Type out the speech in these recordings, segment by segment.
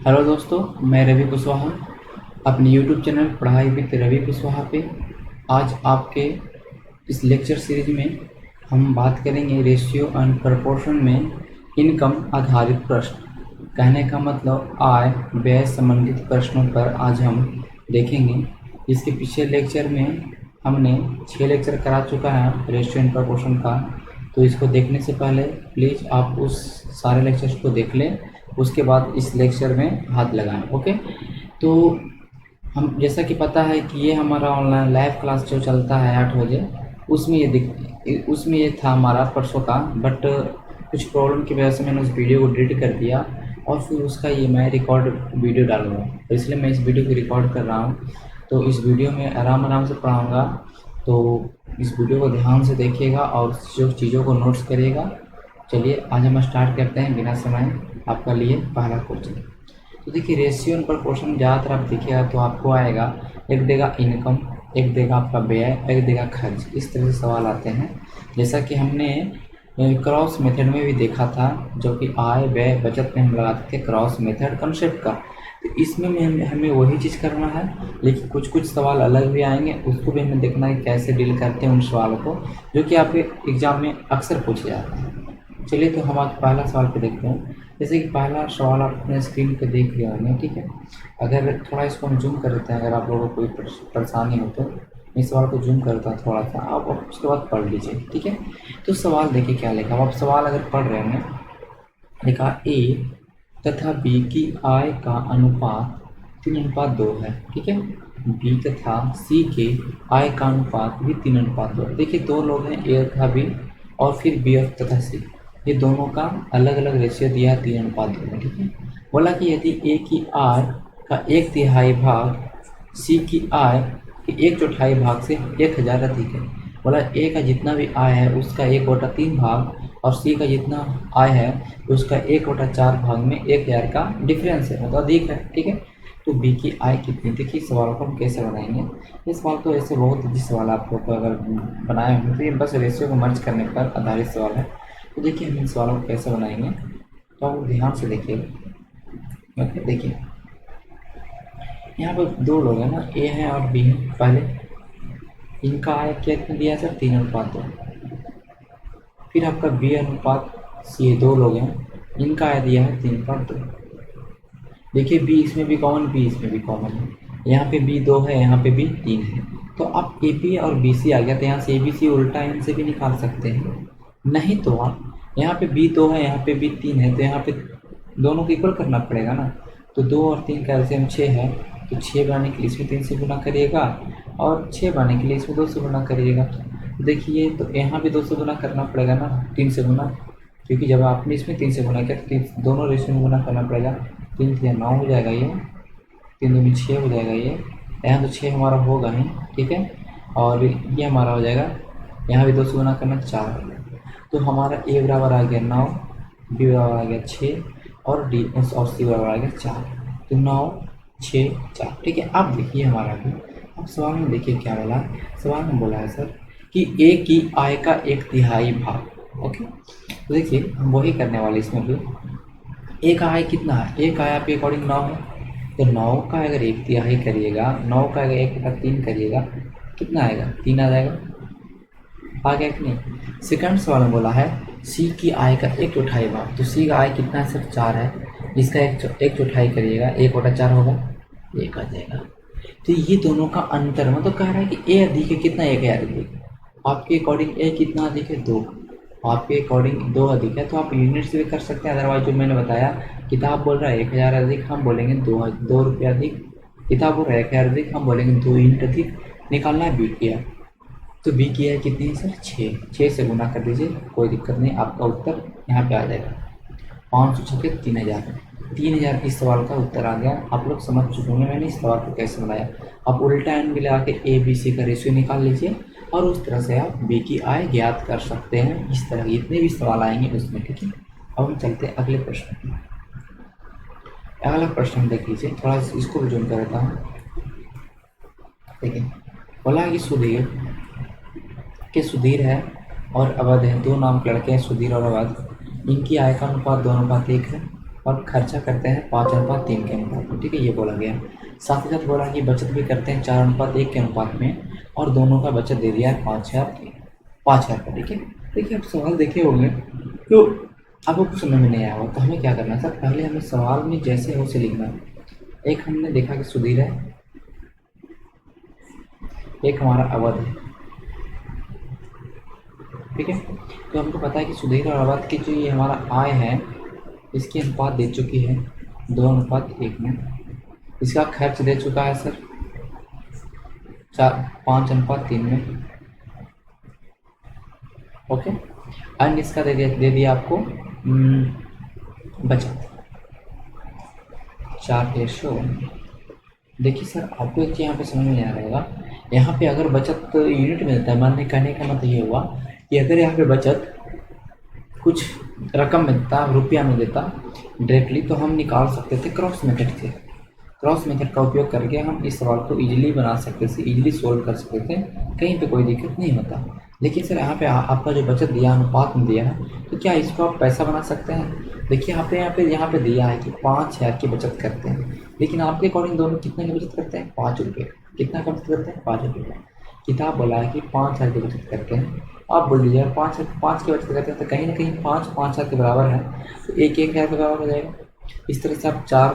Hello दोस्तों, मैं रवि कुशवाहा अपने यूट्यूब चैनल पढ़ाई विद रवि कुशवाहा पे आज आपके इस लेक्चर सीरीज में हम बात करेंगे रेशियो एंड प्रपोर्शन में इनकम आधारित प्रश्न। कहने का मतलब आय व्यय संबंधित प्रश्नों पर आज हम देखेंगे। इसके पिछले लेक्चर में हमने 6 लेक्चर करा चुका है रेशियो एंड प्रपोर्शन का, तो इसको देखने से पहले प्लीज़ आप उस सारे लेक्चर्स को देख लें, उसके बाद इस लेक्चर में हाथ लगाएं। ओके, तो हम जैसा कि पता है कि ये हमारा ऑनलाइन लाइव क्लास जो चलता है 8 बजे, उसमें ये था हमारा परसों का, बट कुछ प्रॉब्लम की वजह से मैंने उस वीडियो को डिलीट कर दिया और फिर उसका ये मैं रिकॉर्ड वीडियो डाल रहा हूँ, तो इसलिए मैं इस वीडियो को रिकॉर्ड कर रहा हूँ। तो इस वीडियो में आराम से पढ़ाऊँगा, तो इस वीडियो को ध्यान से देखिएगा और जो चीज़ों को नोट्स करिएगा। चलिए आज हम स्टार्ट करते हैं बिना समय आपका लिए पहला क्वेश्चन। तो देखिए रेशियो एंड प्रपोर्शन ज़्यादातर आप देखिएगा तो आपको आएगा, एक देगा इनकम, एक देगा आपका व्यय, एक देगा खर्च। इस तरह से सवाल आते हैं, जैसा कि हमने क्रॉस मेथड में भी देखा था, जो कि आय व्यय बचत में हम लगाते थे क्रॉस मेथड कंसेप्ट का। तो इसमें हमें वही चीज़ करना है, लेकिन कुछ सवाल अलग भी आएंगे, उसको भी हमें देखना है कैसे डील करते हैं उन सवालों को, जो कि आपके एग्जाम में अक्सर पूछे जाते हैं। चलिए तो हम आज पहला सवाल पे देखते हैं। जैसे कि पहला सवाल आप अपने स्क्रीन पे देख रहे होंगे, ठीक है। अगर थोड़ा इसको हम जूम कर देते हैं, अगर आप लोगों को कोई परेशानी हो तो इस सवाल को जूम करता हूँ थोड़ा सा, आप उसके बाद पढ़ लीजिए, ठीक है। तो सवाल देखिए क्या लिखा। आप सवाल अगर पढ़ रहे हैं, लिखा ए तथा बी की आय का अनुपात 3:2 है, ठीक है। बी तथा सी के आय का अनुपात भी 3:2। देखिए दो लोग हैं, ए तथा बी, और फिर बी और तथा सी, ये दोनों का अलग अलग रेशियो दिया है 3:2 में, ठीक है। बोला कि यदि ए की आय का 1/3 भाग सी की आय के 1/4 भाग से 1000 अधिक है। बोला ए का जितना भी आय है उसका 1/3 भाग और सी का जितना आय है उसका 1/4 भाग में 1000 का डिफरेंस है, मतलब अधिक है, ठीक है। तो बी की आय कितनी थी कि सवाल को हम कैसे बनाएंगे। ये सवाल तो ऐसे बहुत इजी सवाल आप लोग को अगर बनाए होंगे तो ये बस रेशियो को मर्ज करने पर आधारित सवाल है। तो देखिए हम इन सवालों को कैसे बनाएंगे, तो आप ध्यान से देखिएगा। ओके, देखिए यहाँ पर दो लोग हैं ना, ए है और बी है। पहले इनका आय कितना दिया है सर, 3:2। फिर आपका बी अनुपात सी है, दो लोग हैं, इनका आय दिया है 3:2। देखिए बी इसमें भी कॉमन, बी इसमें भी कॉमन है, यहाँ पे बी 2 है, यहाँ पे भी 3 है। तो आप ए पी और बी सी आ गया, तो यहाँ से ए बी सी उल्टा इनसे भी निकाल सकते हैं। नहीं तो आप यहाँ पे बी 2 है, यहाँ पे बी 3 है, तो यहाँ पे दोनों को इक्वल करना पड़ेगा ना। तो 2 और 3 का एलसीएम 6 है, तो 6 बनाने के लिए इसमें 3 से गुना करिएगा और 6 बनाने के लिए इसमें 2 से गुना करिएगा। तो देखिए तो यहाँ भी 2 से गुना करना पड़ेगा ना, 3 से गुना, क्योंकि जब आपने इसमें 3 से गुना किया तो दोनों रेशियो में गुना करना पड़ेगा। 3 3 9 हो जाएगा, ये 3 2 6 हो जाएगा, ये यहाँ तो 6 हमारा होगा ही, ठीक है। और ये हमारा हो जाएगा, यहाँ भी 2 से गुना करना 4। तो हमारा ए बराबर आ गया 9, बी बराबर आ गया 6 और डी और सी बराबर आ गया 4। तो 9 6 4, ठीक है। अब देखिए हमारा भी, अब सवाल में देखिए क्या बोला। सवाल में बोला है सर कि ए की आय का 1/3 भाग। ओके, तो देखिए हम वही करने वाले इसमें भी। ए का आय कितना है, ए का आय आपके अकॉर्डिंग 9 है, तो 9 का अगर 1/3 करिएगा, 9 का अगर 1/3 करिएगा कितना आएगा, 3 आ जाएगा, आ गया कि नहीं। सेकंड सवाल में बोला है सी की आय का 1/4 भाग, तो सी का आय कितना है, सिर्फ 4 है, इसका 1/4 करिएगा, 1/4 होगा, 1 आ जाएगा। तो ये दोनों का अंतर मतलब कह रहा है कि ए अधिक है, कितना 1000 अधिक। आपके अकॉर्डिंग ए कितना अधिक है, 2, आपके अकॉर्डिंग 2 अधिक है, तो आप यूनिट से भी कर सकते हैं। अदरवाइज जो मैंने बताया, किताब बोल रहा है 1000 अधिक, हम बोलेंगे 2 रुपये अधिक। किताब बोल रहा है 1000 अधिक, हम बोलेंगे 2 यूनिट अधिक। निकालना है बी किया, तो बी की है कितनी है सर, 6 से गुना कर दीजिए, कोई दिक्कत नहीं, आपका उत्तर यहाँ पे आ जाएगा 500 छके 3000। 3000 इस सवाल का उत्तर आ गया। आप लोग समझ चुके होंगे मैंने इस सवाल को कैसे बनाया। आप उल्टा एंड भी लगा के ए बी सी का रेशियो निकाल लीजिए और उस तरह से आप बी की आय ज्ञात कर सकते हैं। इस तरह जितने भी सवाल आएंगे उसमें, ठीक है। अब हम चलते हैं अगले प्रश्न में। अगला प्रश्न देख लीजिए, थोड़ा इसको भी जूम कर देता हूँ। देखिए बोला कि सुधीर है और अवध है, दो नाम के लड़के हैं, सुधीर और अवध। इनकी आय का अनुपात 2:1 है। और खर्चा करते हैं 5:3 के अनुपात में, ठीक है, ये बोला गया। साथ ही साथ बोला कि बचत भी करते हैं 4:1 के अनुपात में, और दोनों का बचत दे दिया है 5,000 का, ठीक है। देखिए, आप सवाल देखे होंगे तो आपको कुछ समझ में नहीं आया हो, तो हमें क्या करना है सर, पहले हमें सवाल में जैसे हो उसे लिखना है। एक हमने देखा कि सुधीर है, एक हमारा अवध है, ठीक है। तो हमको पता है कि सुधीर और अवध की जो ये हमारा आय है, इसकी अनुपात दे चुकी है 2:1 में। इसका खर्च दे चुका है सर 5:3 में, ओके। अन्य इसका दे दिया आपको बचत 4:1। देखिए सर, आपको एक यहाँ पे समझ में नहीं आ रहेगा, यहाँ पे अगर बचत यूनिट में देता है, मानने कहने का मतलब ये हुआ कि अगर यहाँ पे बचत कुछ रकम में देता, रुपया में देता डायरेक्टली, तो हम निकाल सकते थे क्रॉस मेथड से। क्रॉस मेथड का उपयोग करके हम इस सवाल को इजीली बना सकते थे, इजीली सोल्व कर सकते थे, कहीं पे कोई दिक्कत नहीं होता। लेकिन सर यहाँ पे आपका जो बचत दिया अनुपात में दिया है, तो क्या इसको आप पैसा बना सकते हैं? देखिए यहाँ पे दिया है कि 5,000 की बचत करते हैं, लेकिन आपके अकॉर्डिंग दोनों कितने की बचत करते हैं? 5 रुपये। कितना का बचत करते हैं? 5 रुपये। किताब बोला है कि 5,000 की बचत करते हैं, आप बोल दीजिए 5 की बचत करते हैं, तो कहीं ना कहीं 5,000 के बराबर है, तो 1,000 के बराबर हो जाएगा। इस तरह से आप 4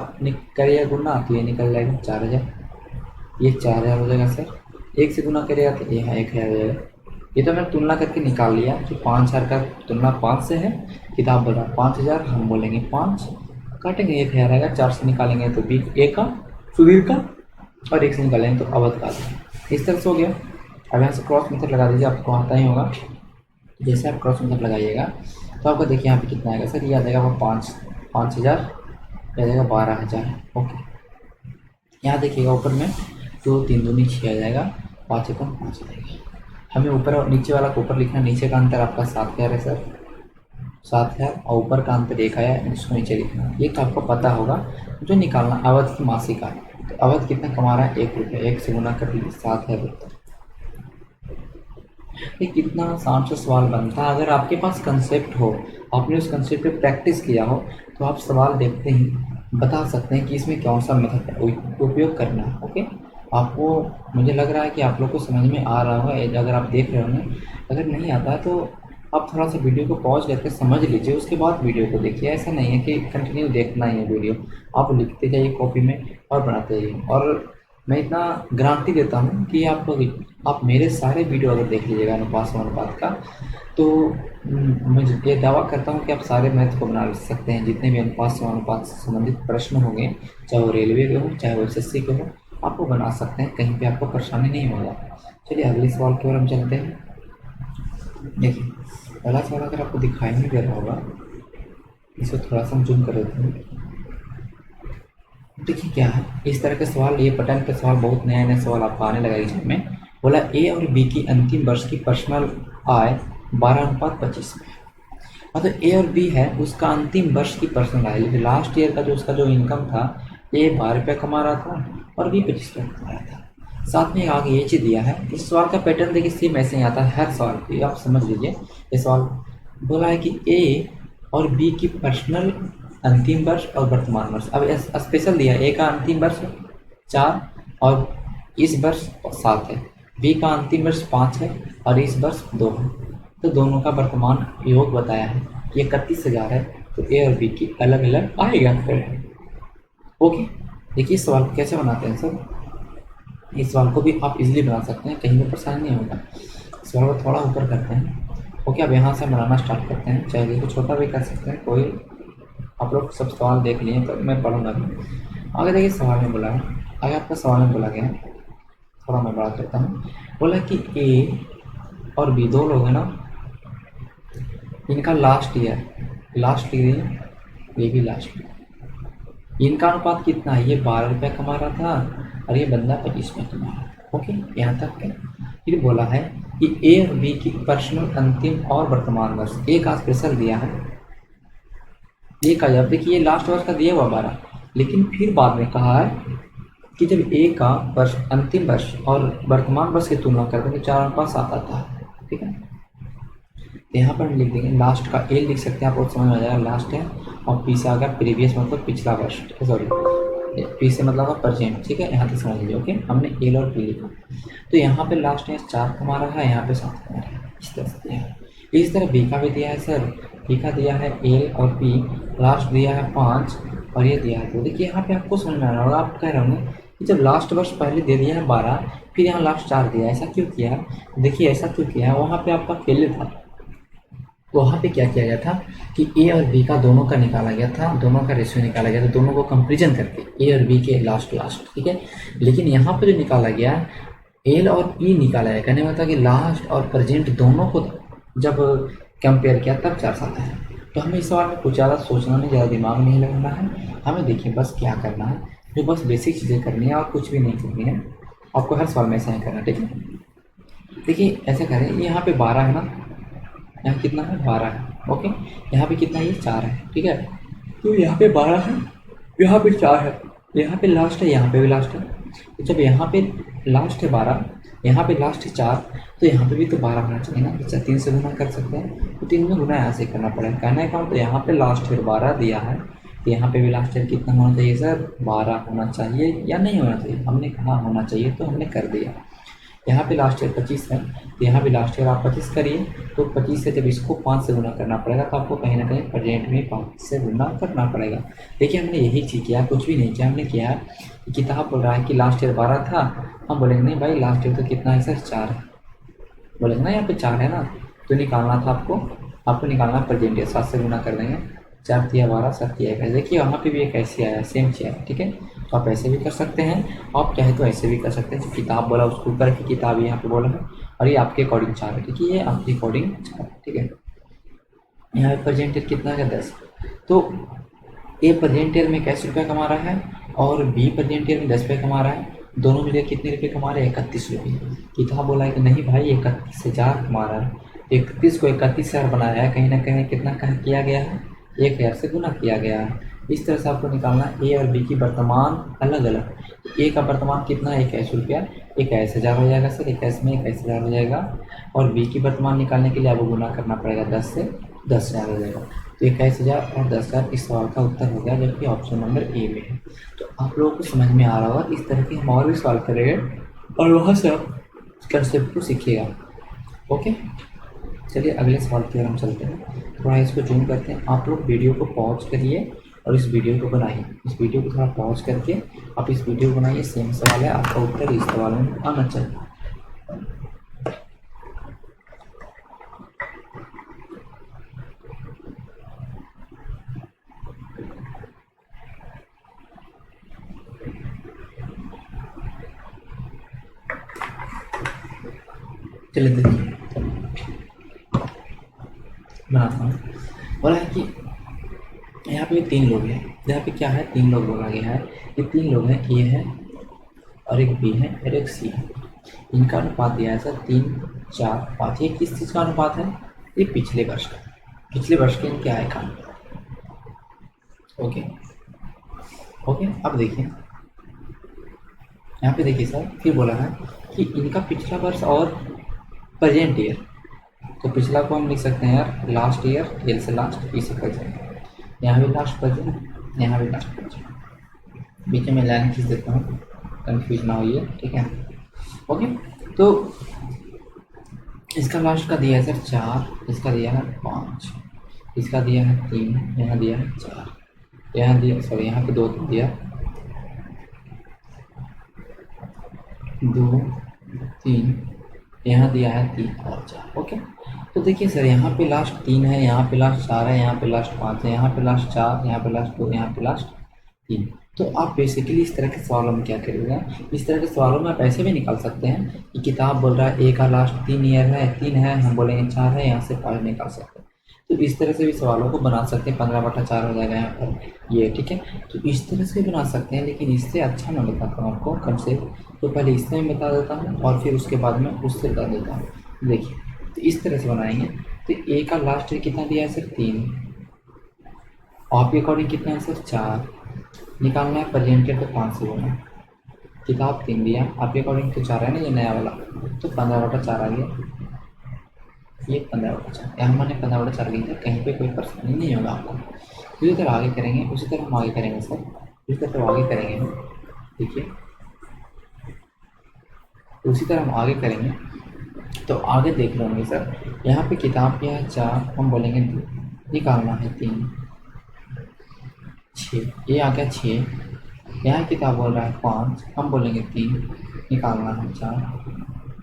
करिएगा गुना, तो ये निकल जाएगा 4,000, ये 4,000 हो जाएगा सर। 1 से गुना करिएगा तो यहाँ 1,000 हो जाएगा। ये तो मैंने तुलना करके निकाल लिया कि 5,000 का तुलना 5 से है, किताब बोल रहा 5,000, हम बोलेंगे 5, काटेंगे 1,000 आएगा, 4 से निकालेंगे तो 1 का सुधीर का, और 1 से निकालेंगे तो अवध का। इस तरह से हो गया। अब यहाँ से क्रॉस मेथड लगा दीजिए, आपको आता ही होगा। जैसे आप क्रॉस मेथड लगाइएगा तो आपको देखिए यहाँ पे कितना आएगा सर, ये आ जाएगा वो 5,000, आ जाएगा 12,000, ओके। यहाँ देखिएगा ऊपर में 2 3 दूनी 6 आ जाएगा, 5 एकम 5 आ जाएगा। हमें ऊपर और नीचे वाला को ऊपर लिखना, नीचे का अंतर आपका 7,000 है सर, 7,000, और ऊपर का अंतर 1 आया, इसको नीचे लिखना। ये तो आपको पता होगा। जो निकालना अवध की मासिक आय, तो अवध कितना कमा रहा है? 1 रुपये। 1 से गुना कर लीजिए, 7,000 रुपये। ये कितना आसान सा सवाल बनता है। अगर आपके पास कंसेप्ट हो, आपने उस कंसेप्ट पे प्रैक्टिस किया हो, तो आप सवाल देखते ही बता सकते हैं कि इसमें कौन सा मेथड उपयोग करना है, ओके। आपको, मुझे लग रहा है कि आप लोग को समझ में आ रहा होगा, अगर आप देख रहे होंगे। अगर नहीं आता है तो आप थोड़ा सा वीडियो को पॉज करके समझ लीजिए, उसके बाद वीडियो को देखिए। ऐसा नहीं है कि कंटिन्यू देखना ही है वीडियो, आप लिखते जाइए कॉपी में और बनाते जाइए। और मैं इतना गारंटी देता हूँ कि आप मेरे सारे वीडियो अगर देख लीजिएगा अनुपात समानुपात का, तो मुझे ये दावा करता हूँ कि आप सारे मैथ को बना सकते हैं। जितने भी अनुपात समानुपात से संबंधित प्रश्न होंगे, चाहे वो रेलवे के हो, चाहे वो SSC के हो, आपको बना सकते हैं, कहीं पे आपको परेशानी नहीं होगा। चलिए अगले सवाल की ओर हम चलते हैं। देखिए, पहला सवाल अगर आपको दिखाई नहीं दे रहा होगा, इसको थोड़ा सा हम जूम कर देते हैं। देखिए क्या है, इस तरह के सवाल, ये पैटर्न के सवाल बहुत नया नया सवाल आपको आने लगा एग्जाम में। बोला ए और बी की अंतिम वर्ष की पर्सनल आय 12:25 में। मतलब ए और बी है, उसका अंतिम वर्ष की पर्सनल आय, लेकिन लास्ट ईयर का जो उसका जो इनकम था, ए 12 रुपये कमा रहा था और बी 25 रुपये कमा रहा था। साथ में आगे ये चीज़ दिया है। इस सवाल का पैटर्न देखिए सेम ऐसे ही आता है हर सवाल पे, आप समझ लीजिए। ये सवाल बोला है कि ए और बी की पर्सनल अंतिम वर्ष और वर्तमान वर्ष। अब स्पेशल दिया है, ए का अंतिम वर्ष 4 और इस वर्ष 7 है, बी का अंतिम वर्ष 5 है और इस वर्ष 2 है, तो दोनों का वर्तमान योग बताया है, ये 31,000 है, तो ए और बी की अलग अलग आएगा फिर, ओके। देखिए इस सवाल को कैसे बनाते हैं सर, इस सवाल को भी आप इजीली बना सकते हैं, कहीं भी परेशानी नहीं होगा। सवाल को थोड़ा ऊपर करते हैं, ओके। अब यहाँ से बनाना स्टार्ट करते हैं, चाहे इसको छोटा भी कर सकते हैं, कोई, आप लोग सब सवाल देख लिए तो मैं पढ़ूंगा भी। आगे देखिए सवाल में बोला है, आगे आपका सवाल में बोला गया है, थोड़ा मैं बड़ा करता हूँ। बोला कि ए और बी दो लोग हैं ना, इनका लास्ट ईयर, ये भी लास्ट ईयर, इनका अनुपात कितना है? ये 12 रुपये कमा रहा था और ये बंदा 25 रुपये कमा रहा था, ओके। यहाँ तक है। फिर बोला है कि ए और बी की पर्सनल अंतिम और वर्तमान वर्ष, ए का स्पेशल दिया है, ए का, जब देखिए ये लास्ट वर्ष का दिया हुआ 12, लेकिन फिर बाद में कहा है कि जब ए का वर्ष अंतिम वर्ष और वर्तमान वर्ष की तुलना करते हैं तो 4:7 आता है, ठीक है। तो यहाँ पर हम लिख देंगे लास्ट का, ए लिख सकते हैं, आपको समझ में आ जाएगा लास्ट है, और पी से आ गया प्रीवियस मतलब पिछला वर्ष, सॉरी पी से मतलब प्रेजेंट, ठीक है, यहाँ तक समझ लीजिए। ओके, हमने एल और पी लिखा, तो यहाँ पे लास्ट में 4 कमा रहा है, यहाँ पे 7 कमा रहा है, इस तरह से दिया है। इस तरह बी का भी दिया है सर, बी का दिया है एल और पी, लास्ट दिया है 5 और ये दिया है 2। देखिए यहाँ पे आपको समझ में आ रहा होगा, आप कह रहे होंगे कि जब लास्ट वर्ष पहले दे दिया है 12, फिर यहाँ लास्ट 4 दिया है, ऐसा क्यों किया है? देखिए ऐसा क्यों किया है, वहाँ पे आपका फेल था, वहाँ पे क्या किया गया था कि ए और बी का दोनों का निकाला गया था, दोनों का रेशियो निकाला गया था, दोनों को कंपेरिजन करके ए और बी के लास्ट, ठीक है। लेकिन यहाँ पे जो निकाला गया एल और पी निकाला है, कहने का कि लास्ट और प्रेजेंट दोनों को जब कंपेयर किया तब 4 साल है। तो हमें इस सवाल में कुछ ज़्यादा सोचना नहीं, ज़्यादा दिमाग नहीं लगाना है, हमें देखिए बस क्या करना है, जो बस बेसिक चीज़ें करनी है और कुछ भी नहीं करनी है, आपको हर सवाल में ऐसा ही करना, ठीक है। देखिए ऐसा करें, यहाँ पे 12 है ना, यहाँ कितना है 12 है, ओके, यहाँ पे कितना है ये 4 है, ठीक है। तो यहाँ पे 12 है, यहाँ पे 4 है, यहाँ पे लास्ट है, यहाँ पे भी लास्ट है। तो जब यहाँ पे लास्ट है 12, यहाँ पे लास्ट है 4, तो यहाँ पे भी तो 12 होना चाहिए ना, अच्छा 3 से गुना कर सकते हैं, तो 3 में गुना यहाँ से करना पड़ेगा। कहना है क्या, तो यहाँ पे लास्ट ईयर 12 दिया है, तो यहाँ पे भी लास्ट ईयर कितना होना चाहिए सर, 12 होना चाहिए या नहीं होना चाहिए? हमने कहा होना चाहिए, तो हमने कर दिया। यहाँ पे लास्ट ईयर 25 है, तो यहाँ भी लास्ट ईयर आप 25 करिए, तो 25 से जब इसको 5 से गुना करना पड़ेगा, तो आपको कहीं ना कहीं प्रेजेंट में 5 से गुना करना पड़ेगा। देखिए हमने यही चीज़ किया, कुछ भी नहीं किया, हमने किया कि किताब बोल रहा है कि लास्ट ईयर 12 था, हम बोलेंगे नहीं भाई लास्ट ईयर तो कितना है सर 4 है, बोलेंगे ना यहाँ पे 4 है ना, तो निकालना था आपको निकालना प्रेजेंट ईयर, 7 से गुना कर देंगे, 4 तिया 12, 7 तिया 21। देखिए वहाँ पे भी एक ऐसे आया, सेम चीज़ है, ठीक है। तो आप ऐसे भी कर सकते हैं, आप चाहे तो ऐसे भी कर सकते हैं, जो किताब बोला उसको ऊपर की किताब यहाँ पे बोला है, और ये आपके अकॉर्डिंग 4 है, ठीक है, ये आपके अकॉर्डिंग 4 है, ठीक है। यहाँ पे प्रेजेंट ईयर कितना है 10, तो ए प्रेजेंट ईयर में कैसे रुपया कमा रहा है और बी प्रेजेंट ईयर में 10 रुपये कमा रहा है, दोनों मिलकर कितने रुपये कमा रहे हैं, 31 रुपये। किताब बोला है कि नहीं भाई 31,000 कमा रहा है, 31 को 31,000 बनाया है, कहीं ना कहीं कितना किया गया है, 1,000 से गुना किया गया है। इस तरह से आपको निकालना है ए और बी की वर्तमान अलग अलग। ए का वर्तमान कितना है 21 रुपया, 21,000 हो जाएगा सर, 21 में 21,000 हो जाएगा, और बी की वर्तमान निकालने के लिए आपको गुना करना पड़ेगा 10 से, 10,000 हो जाएगा। तो 21,000 और 10,000 इस सवाल का उत्तर हो गया, जबकि ऑप्शन नंबर ए में है। तो आप लोगों को समझ में आ रहा होगा, इस तरह के हम और भी सवाल करेंगे और वहाँ से आप कंसेप्ट को सीखिएगा। ओके, चलिए अगले सवाल की ओर हम चलते हैं, थोड़ा इसको जूम करते हैं। आप लोग वीडियो को पॉज करिए और इस वीडियो को बनाइए, इस वीडियो को थोड़ा पॉज करके आप इस वीडियो को बनाइए। सेम सवाल है, आपका उत्तर इस सवाल में आना चाहिए। चलिए देखिए बनाता हूँ। बोला है कि यहाँ पे 3 लोग हैं, यहाँ पे क्या है 3 लोग बोला गया है, ये 3 लोग हैं, ए है और एक बी है और एक सी है। इनका अनुपात दिया है सर 3, 4, 5। ये किस चीज़ का अनुपात है, ये पिछले वर्ष का, पिछले वर्ष के इनके आय का। ओके ओके, अब देखिए यहाँ पे देखिए सर, फिर बोला है कि इनका पिछला वर्ष और प्रेजेंट ईयर, तो पिछला को हम लिख सकते हैं यार लास्ट ईयर, एल से लास्ट, पी से प्रेजेंट, यहाँ भी लास्ट प्रेजेंट, यहाँ भी लास्ट प्रेजेंट, बीच में लाइन खींच देता हूँ, कंफ्यूज ना होइए, ठीक है। ओके, तो इसका लास्ट का दिया है सर 4, इसका दिया है 5, इसका दिया है 3, यहाँ दिया है 4, यहाँ दिया, सॉरी यहाँ पे 2 दिया, 2, 3, यहाँ दिया है 3 और 4। ओके, तो देखिए सर यहाँ पे लास्ट 3 है, यहाँ पे लास्ट 4 है, यहाँ पे लास्ट 5 है, यहाँ पे लास्ट 4, यहाँ पे लास्ट 2, यहाँ पे लास्ट 3। तो आप बेसिकली इस तरह के सवालों में क्या करिएगा, इस तरह के सवालों में आप ऐसे भी निकाल सकते हैं कि किताब बोल रहा है ए का लास्ट 3 ईयर है, 3 है, हम बोलेंगे 4 है, यहाँ से 5 निकाल सकते हैं। तो इस तरह से भी सवालों को बना सकते हैं, 15/4 हो जाएगा यहाँ पर ये, ठीक है। तो इस तरह से बना सकते हैं, लेकिन इससे अच्छा मैं बताता हूँ आपको कंसेप्ट। तो पहले इससे मैं बता देता हूँ और फिर उसके बाद में उससे बता देता हूँ। देखिए तो इस तरह से बनाएंगे, तो ए का लास्ट ईयर कितना दिया है सर 3, आपके अकॉर्डिंग कितना है सर 4, निकालना है प्रेजेंट ईयर, तो 5 से गुना, किताब 3 दिया, आपके अकॉर्डिंग तो 4 है ना ये नया वाला, तो 15/4 आ गया, ये 15/4, यहाँ मैंने 15/4 लिखा, कहीं पे कोई परेशानी नहीं होगा आपको। उसी तरह आगे करेंगे, उसी तरह हम आगे करेंगे सर, उसी तरह आगे करेंगे हम। देखिए उसी तरह हम आगे करेंगे तो आगे देख लेंगे सर, यहाँ पे किताब क्या है 4, हम बोलेंगे निकालना है 3, 6, ये आ गया 6। यहाँ किताब बोल रहा है 5, हम बोलेंगे 3, निकालना है 4,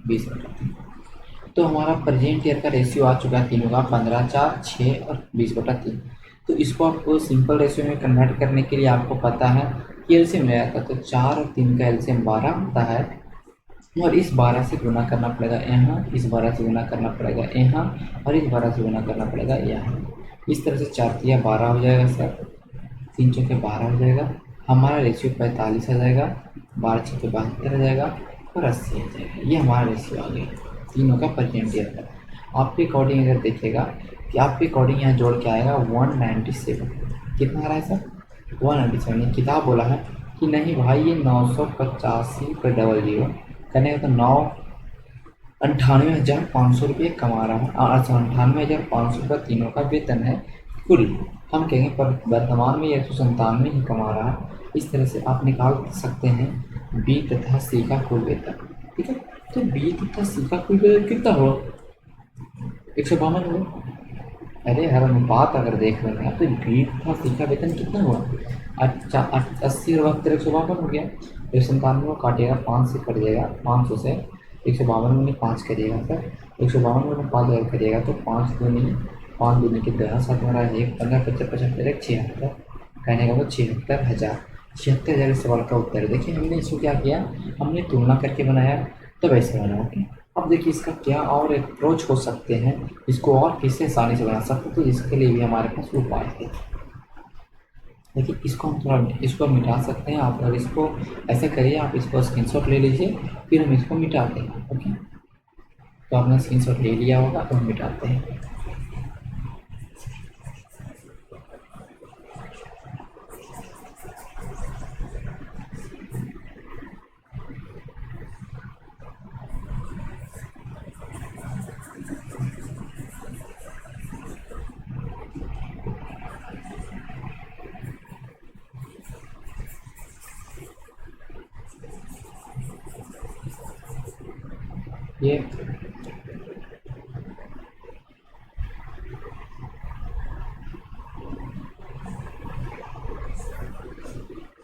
20/3। तो हमारा प्रेजेंट ईयर का रेशियो आ चुका है तीनों का 15, 4, 6 और 20/3। तो इसको आपको सिंपल रेशियो में कन्वर्ट करने के लिए आपको पता है कि एलसीएम ले आता, तो 4 और 3 का एलसीएम 12 होता है, और इस 12 से गुना करना पड़ेगा यहाँ, इस 12 से गुना करना पड़ेगा यहाँ, और इस 12 से गुना करना पड़ेगा यहाँ। इस तरह से 4 तिया 12 हो जाएगा सर, 3 चौके 12 हो जाएगा, हमारा रेशियो 45 आ जाएगा, 12 छक्के 72 आ जाएगा, और 80 आ जाएगा। ये हमारा रेशियो आ गया तीनों का प्रेजेंट ईयर का। आपके अकॉर्डिंग अगर देखिएगा कि आपके अकॉर्डिंग यहाँ जोड़ के आएगा 197। कितना आ रहा है सर? 197। किताब बोला है कि नहीं भाई ये 985/00 करने का, तो 98,500 रुपये कमा रहा है। 98,500 का तीनों का वेतन है कुल। हम कहेंगे पर वर्तमान में 197 ही कमा रहा है। इस तरह से आप निकाल सकते हैं बी तथा सी का कुल वेतन। ठीक है, तो बी तथा सी का कुल वेतन कितना हुआ? 152 हुआ। अरे हर अनुपात अगर देख रहे हैं तो बी तथा सी का वेतन कितना हुआ? अच्छा 80 और 152 हो गया। 197 को काटिएगा, 5 से कट जाएगा, 500 से 152 में 5 करिएगा सर, 152 में 5 अगर करिएगा तो 5 दूनी के 10, 7 हमारा 1, 15, 25, 75, 76, कहने का वो 76,000। 76,000 इस सवाल का उत्तर है। देखिए हमने इसको क्या किया, हमने तुलना करके बनाया, तब ऐसे बना। ओके, अब देखिए इसका क्या और एक अप्रोच हो सकते हैं, इसको और किससे आसानी से बना सकते, तो इसके लिए भी हमारे पास उपाय है। देखिए इसको हम थोड़ा इसको मिटा सकते हैं आप, और इसको ऐसा करिए, आप इसको स्क्रीनशॉट ले लीजिए, फिर हम इसको मिटाते हैं। ओके, तो आपने स्क्रीनशॉट ले लिया होगा, तो हम मिटाते हैं। ये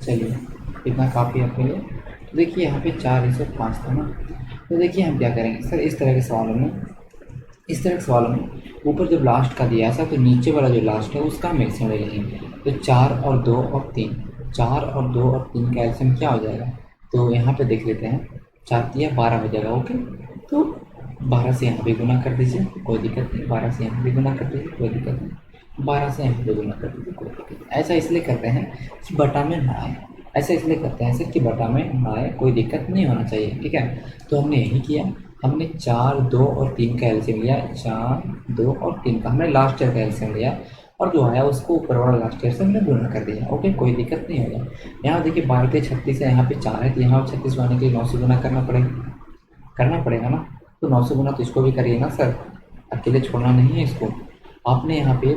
चलिए इतना काफ़ी है आपके लिए। तो देखिए यहाँ पे 4/5 था ना, तो देखिए हम क्या करेंगे सर, इस तरह के सवालों में ऊपर जब लास्ट का दिया था तो नीचे वाला जो लास्ट है उसका हम एल्सियम ले लेंगे। तो 4 और 2 और 3, 4 और 2 और 3 का एल्सियम क्या हो जाएगा, तो यहाँ पे देख लेते हैं, 4 तिया 12 हो जाएगा। ओके, तो 12 से यहाँ भी गुना कर दीजिए, कोई दिक्कत नहीं, 12 से यहाँ भी गुना कर दीजिए, कोई दिक्कत नहीं, 12 से यहाँ भी गुना कर दीजिए, कोई दिक्कत नहीं। ऐसा इसलिए करते हैं कि बटा में ना आए, ऐसा इसलिए करते हैं सर कि बटा में ना आए, कोई दिक्कत नहीं होना चाहिए। ठीक है, तो हमने यही किया, हमने 4, 2 और 3 का एल्सियम लिया, 4, 2 और 3 का हमने लास्ट ईयर का एल्सियम लिया, और जो आया उसको ऊपर वाला लास्ट ईयर से हमने गुना कर दिया। ओके, कोई दिक्कत नहीं होगा। यहाँ देखिए 12 के 36 है, यहाँ पे 4 है, तो यहाँ 36 आने के लिए 9 से गुना करना पड़ेगा ना, तो 9 से गुना तो इसको भी करिए ना सर, अकेले छोड़ना नहीं है इसको। आपने यहाँ पे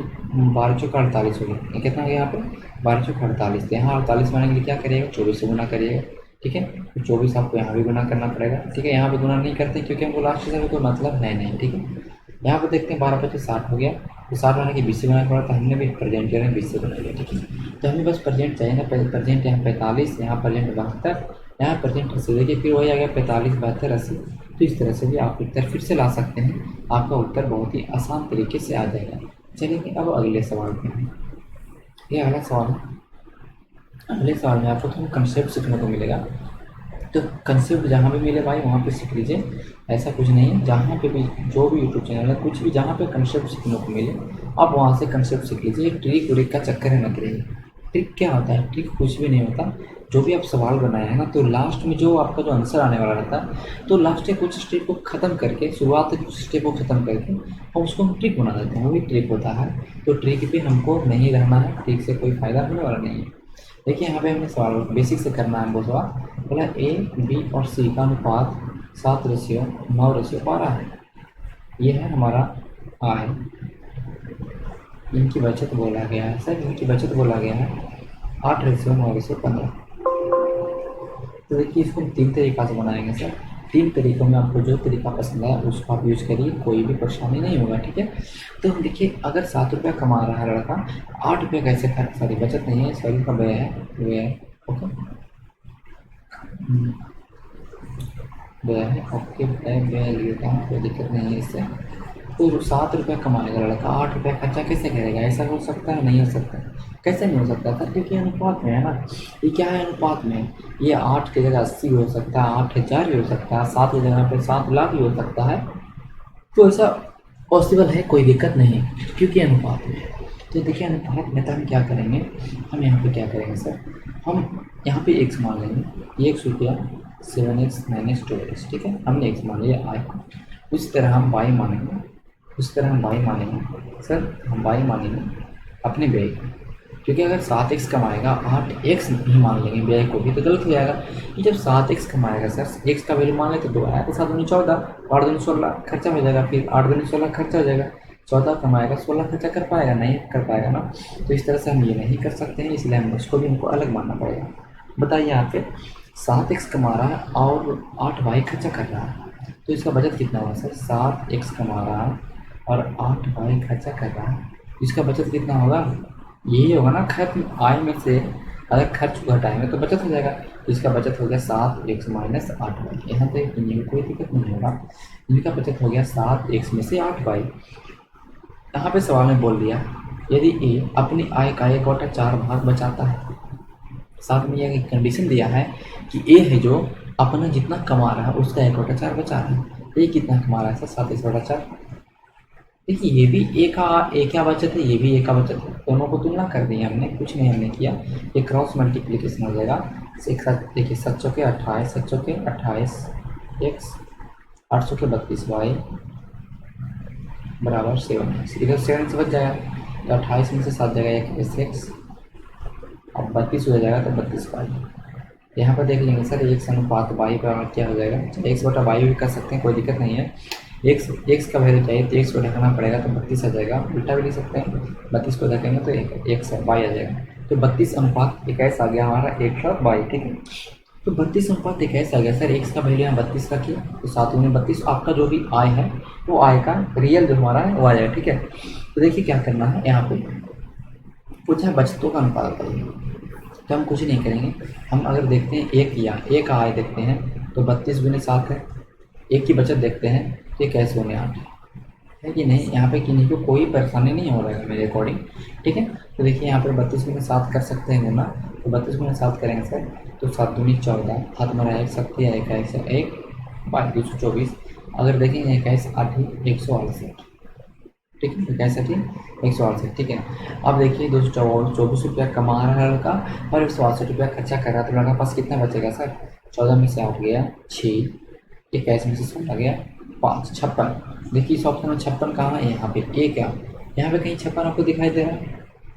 12 चौका 48 हो गया, ये कितना हो गया यहाँ पे 12 चौका 48, तो यहाँ 48 बनाने के लिए क्या करिएगा, 24 से गुना करिएगा। ठीक है, तो 24 आपको यहाँ भी गुना करना पड़ेगा। ठीक है, यहाँ पे गुना नहीं करते क्योंकि हमको लास्ट ईयर में कोई मतलब है नहीं। ठीक है, यहाँ पे देखते हैं 12 25 60 हो गया, तो 60 बनाने के 20 से गुना पड़ा, तो हमने भी प्रेजेंट ईयर में 20 से गुना किया। ठीक है, तो हमें बस प्रेजेंट चाहिए ना, प्रेजेंट यहाँ 45, यहाँ प्रेजेंट 72, यहाँ प्रेजेंट 80। देखिए फिर वही आ गया 45, 72, 80। तो इस तरह से भी आप उत्तर फिर से ला सकते हैं, आपका उत्तर बहुत ही आसान तरीके से आ जाएगा। चलिए अब अगले सवाल पे हैं। ये अगला सवाल है, अगले सवाल में आपको थोड़ा कंसेप्ट सीखने को मिलेगा। तो कंसेप्ट जहाँ भी मिले भाई वहाँ पे सीख लीजिए, ऐसा कुछ नहीं है, जहाँ पे भी जो भी यूट्यूब चैनल है कुछ भी जहाँ पे कंसेप्ट सीखने को मिले आप वहाँ से कंसेप्ट सीख लीजिए। ट्रिक व्रिक का चक्कर है न करिए। ट्रिक क्या होता है, ट्रिक कुछ भी नहीं होता। जो भी आप सवाल बनाए हैं ना, तो लास्ट में जो आपका जो आंसर आने वाला रहता है, तो लास्ट के कुछ स्टेप को ख़त्म करके, शुरुआत के कुछ स्टेप को ख़त्म करके और उसको हम ट्रिक बना देते हैं, वही ट्रिक होता है। तो ट्रिक पे हमको नहीं रहना है, ट्रिक से कोई फ़ायदा होने वाला नहीं है। देखिए यहाँ पे हमने सवाल बेसिक से करना है हमको सवाल, बोला ए बी और सी का अनुपात 7:9:12 है। ये है हमारा आय। इनकी बचत बोला गया है सर, इनकी बचत बोला गया है 8:9:15। तो देखिए इसको हम 3 तरीक़ा से बनाएंगे सर। 3 तरीक़ों में आपको जो तरीका पसंद है उसको आप यूज़ करिए, कोई भी परेशानी नहीं होगा, ठीक है। तो हम देखिए अगर 7 रुपया कमा रहा है लड़का, 8 रुपये कैसे खर्च, सॉरी बचत नहीं है, सॉरी का व्यय है, व्यय है, ओके व्यय है, ओके व्यय लेता हूँ, कोई दिक्कत नहीं है इससे। तो 7 रुपये कमाएगा लड़का, 8 रुपये खर्चा कैसे करेगा, ऐसा हो सकता है? नहीं हो सकता। कैसे नहीं हो सकता था? क्योंकि अनुपात में है ना, ये क्या है अनुपात में, ये 8 की जगह 80 हो सकता है, 8,000 भी हो सकता है, 7 की जगह पे 7 लाख भी हो सकता है। तो ऐसा पॉसिबल है, कोई दिक्कत नहीं, क्योंकि अनुपात में। तो देखिए अनुपात में तो हम क्या करेंगे, हम यहाँ पे क्या करेंगे सर, हम यहाँ पे x मान लेंगे, x रुपया 7x - 12x, ठीक है, हमने x मान लिया आय को। उस तरह हम y मानेंगे, उस तरह हम y मानेंगे सर, हम y मानेंगे अपने व्यय को, क्योंकि अगर 7x कमाएगा 8x भी मान लेंगे व्यय को भी तो गलत हो जाएगा। ये जब 7x कमाएगा सर, x का वैल्यू मान लेते तो आया तो 7 दूनी 14, 8 दूनी 16 खर्चा हो जाएगा, फिर 8 दूनी 16 खर्चा हो जाएगा, 14 कमाएगा 16 खर्चा कर पाएगा? नहीं कर पाएगा ना। तो इस तरह से हम ये नहीं कर सकते हैं, इसलिए हम उसको भी हमको अलग मानना पड़ेगा। बताइए यहाँ पे 7x कमा रहा है और 8y खर्चा कर रहा है, तो इसका बचत कितना हुआ सर, 7x कमा रहा है और 8y खर्चा कर रहा है, इसका बचत कितना होगा, यही होगा ना, खर्च आय में से अगर खर्च को घटाएंगे तो बचत हो जाएगा। तो इसका बचत हो गया 7x - 8y, यहाँ पे इन्हीं कोई दिक्कत नहीं होगा, इनका बचत हो गया 7x में से 8y। यहाँ पे सवाल में बोल दिया यदि ए अपनी आय का 1/4 भाग बचाता है, साथ में यह कंडीशन दिया है कि ए है जो अपना जितना कमा रहा है उसका 1/4 बचा रहा है। ए कितना कमा रहा है सर, 7/4। देखिए ये भी ए का ए क्या बचत है, ये भी ए का बचत है, दोनों को तुलना कर दी हमने, कुछ नहीं हमने किया, ये क्रॉस मल्टीप्लिकेशन हो जाएगा। एक साथ देखिए 7 चौके 28, 7 चौके 28 x, 8 चौके 32y बराबर 7x, इधर 7 से बच जाएगा तो 28 में से 7 जाएगा 1x, अब 32 हो जाएगा तो 32y। यहाँ पर देख लेंगे सर x अनुपात y बराबर क्या हो जाएगा, x/y भी कर सकते हैं, कोई दिक्कत नहीं है। x का वैल्यू चाहिए तो x को ढकना पड़ेगा तो 32 आ जाएगा, उल्टा भी लिख सकते हैं, 32 को ढकेंगे तो x y आ जाएगा, तो 32:21 आ गया हमारा x और y, ठीक है। तो 32:21 आ गया सर, x का वैल्यू यहाँ 32 का किया तो 7 दूनी 32, आपका जो भी आय है वो आय का रियल जो हमारा है वो आ जाएगा, ठीक है। तो देखिए क्या करना है, यहाँ पे पूछा बचतों का अनुपात बताइए, तो हम कुछ नहीं करेंगे, हम अगर देखते हैं एक आय देखते हैं तो 32 गुने 7 है, एक की बचत देखते हैं तो ये कैसे होने 8 है कि नहीं, यहाँ पे किन्हीं को कोई परेशानी नहीं हो रहा है मेरे अकॉर्डिंग, ठीक है। तो देखिए यहाँ पर 32 गुने 7 कर सकते हैं गुना, तो 32 गुने 7 करेंगे सर तो 7 दूनी 14, हाथ में एक सकती है, एक 224, अगर देखेंगे 21 8 168, ठीक है, 61 168, ठीक है। अब देखिए 224 रुपया कमा रहा है लड़का और 168 रुपया खर्चा कर रहा है, तो लड़का पास कितना बचेगा सर, 14 में से 8 गया 6, 21 में से 16 गया 5, 56। देखिए इस ऑप्शन में 56 कहाँ है, यहाँ पे ए क्या, यहाँ पे कहीं 56 आपको दिखाई दे रहा है,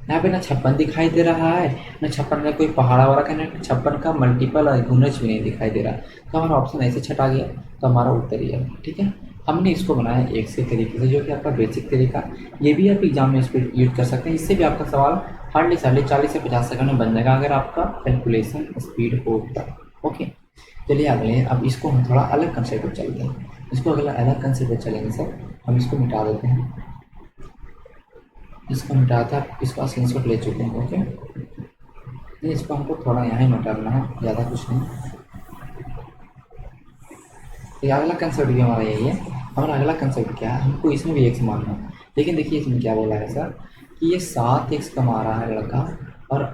यहाँ पे ना 56 दिखाई दे रहा है, ना 56 का कोई पहाड़ा वाला का, ना 56 का मल्टीपल गुणज भी नहीं दिखाई दे रहा, तो हमारा ऑप्शन ऐसे छटा गया, तो हमारा उत्तर ही है, ठीक है। हमने इसको बनाया एक से तरीके से, जो कि आपका बेसिक तरीका, ये भी आप एग्जाम में इस पर यूज कर सकते हैं, इससे भी आपका सवाल हार्डली 40 से 50 सेकंड में बन जाएगा अगर आपका कैलकुलेशन स्पीड हो तब, ओके। चलिए अगले, अब इसको हम थोड़ा अलग कंसेप्ट पर चलते हैं, इसको अगला अलग कंसेप्ट पर चलेंगे सर, हम इसको मिटा देते हैं, इसको मिटाता, इसका स्क्रीनशॉट ले चुके हैं, ओके। नहीं इसको हमको थोड़ा यहाँ ही मिटाना है, ज़्यादा कुछ नहीं। तो अगला कंसेप्ट भी हमारा यही है, हमारा अगला कंसेप्ट क्या है, हमको इसमें भी x मानना है, लेकिन देखिए इसमें क्या बोला है सर कि ये 7x कमा रहा है लड़का और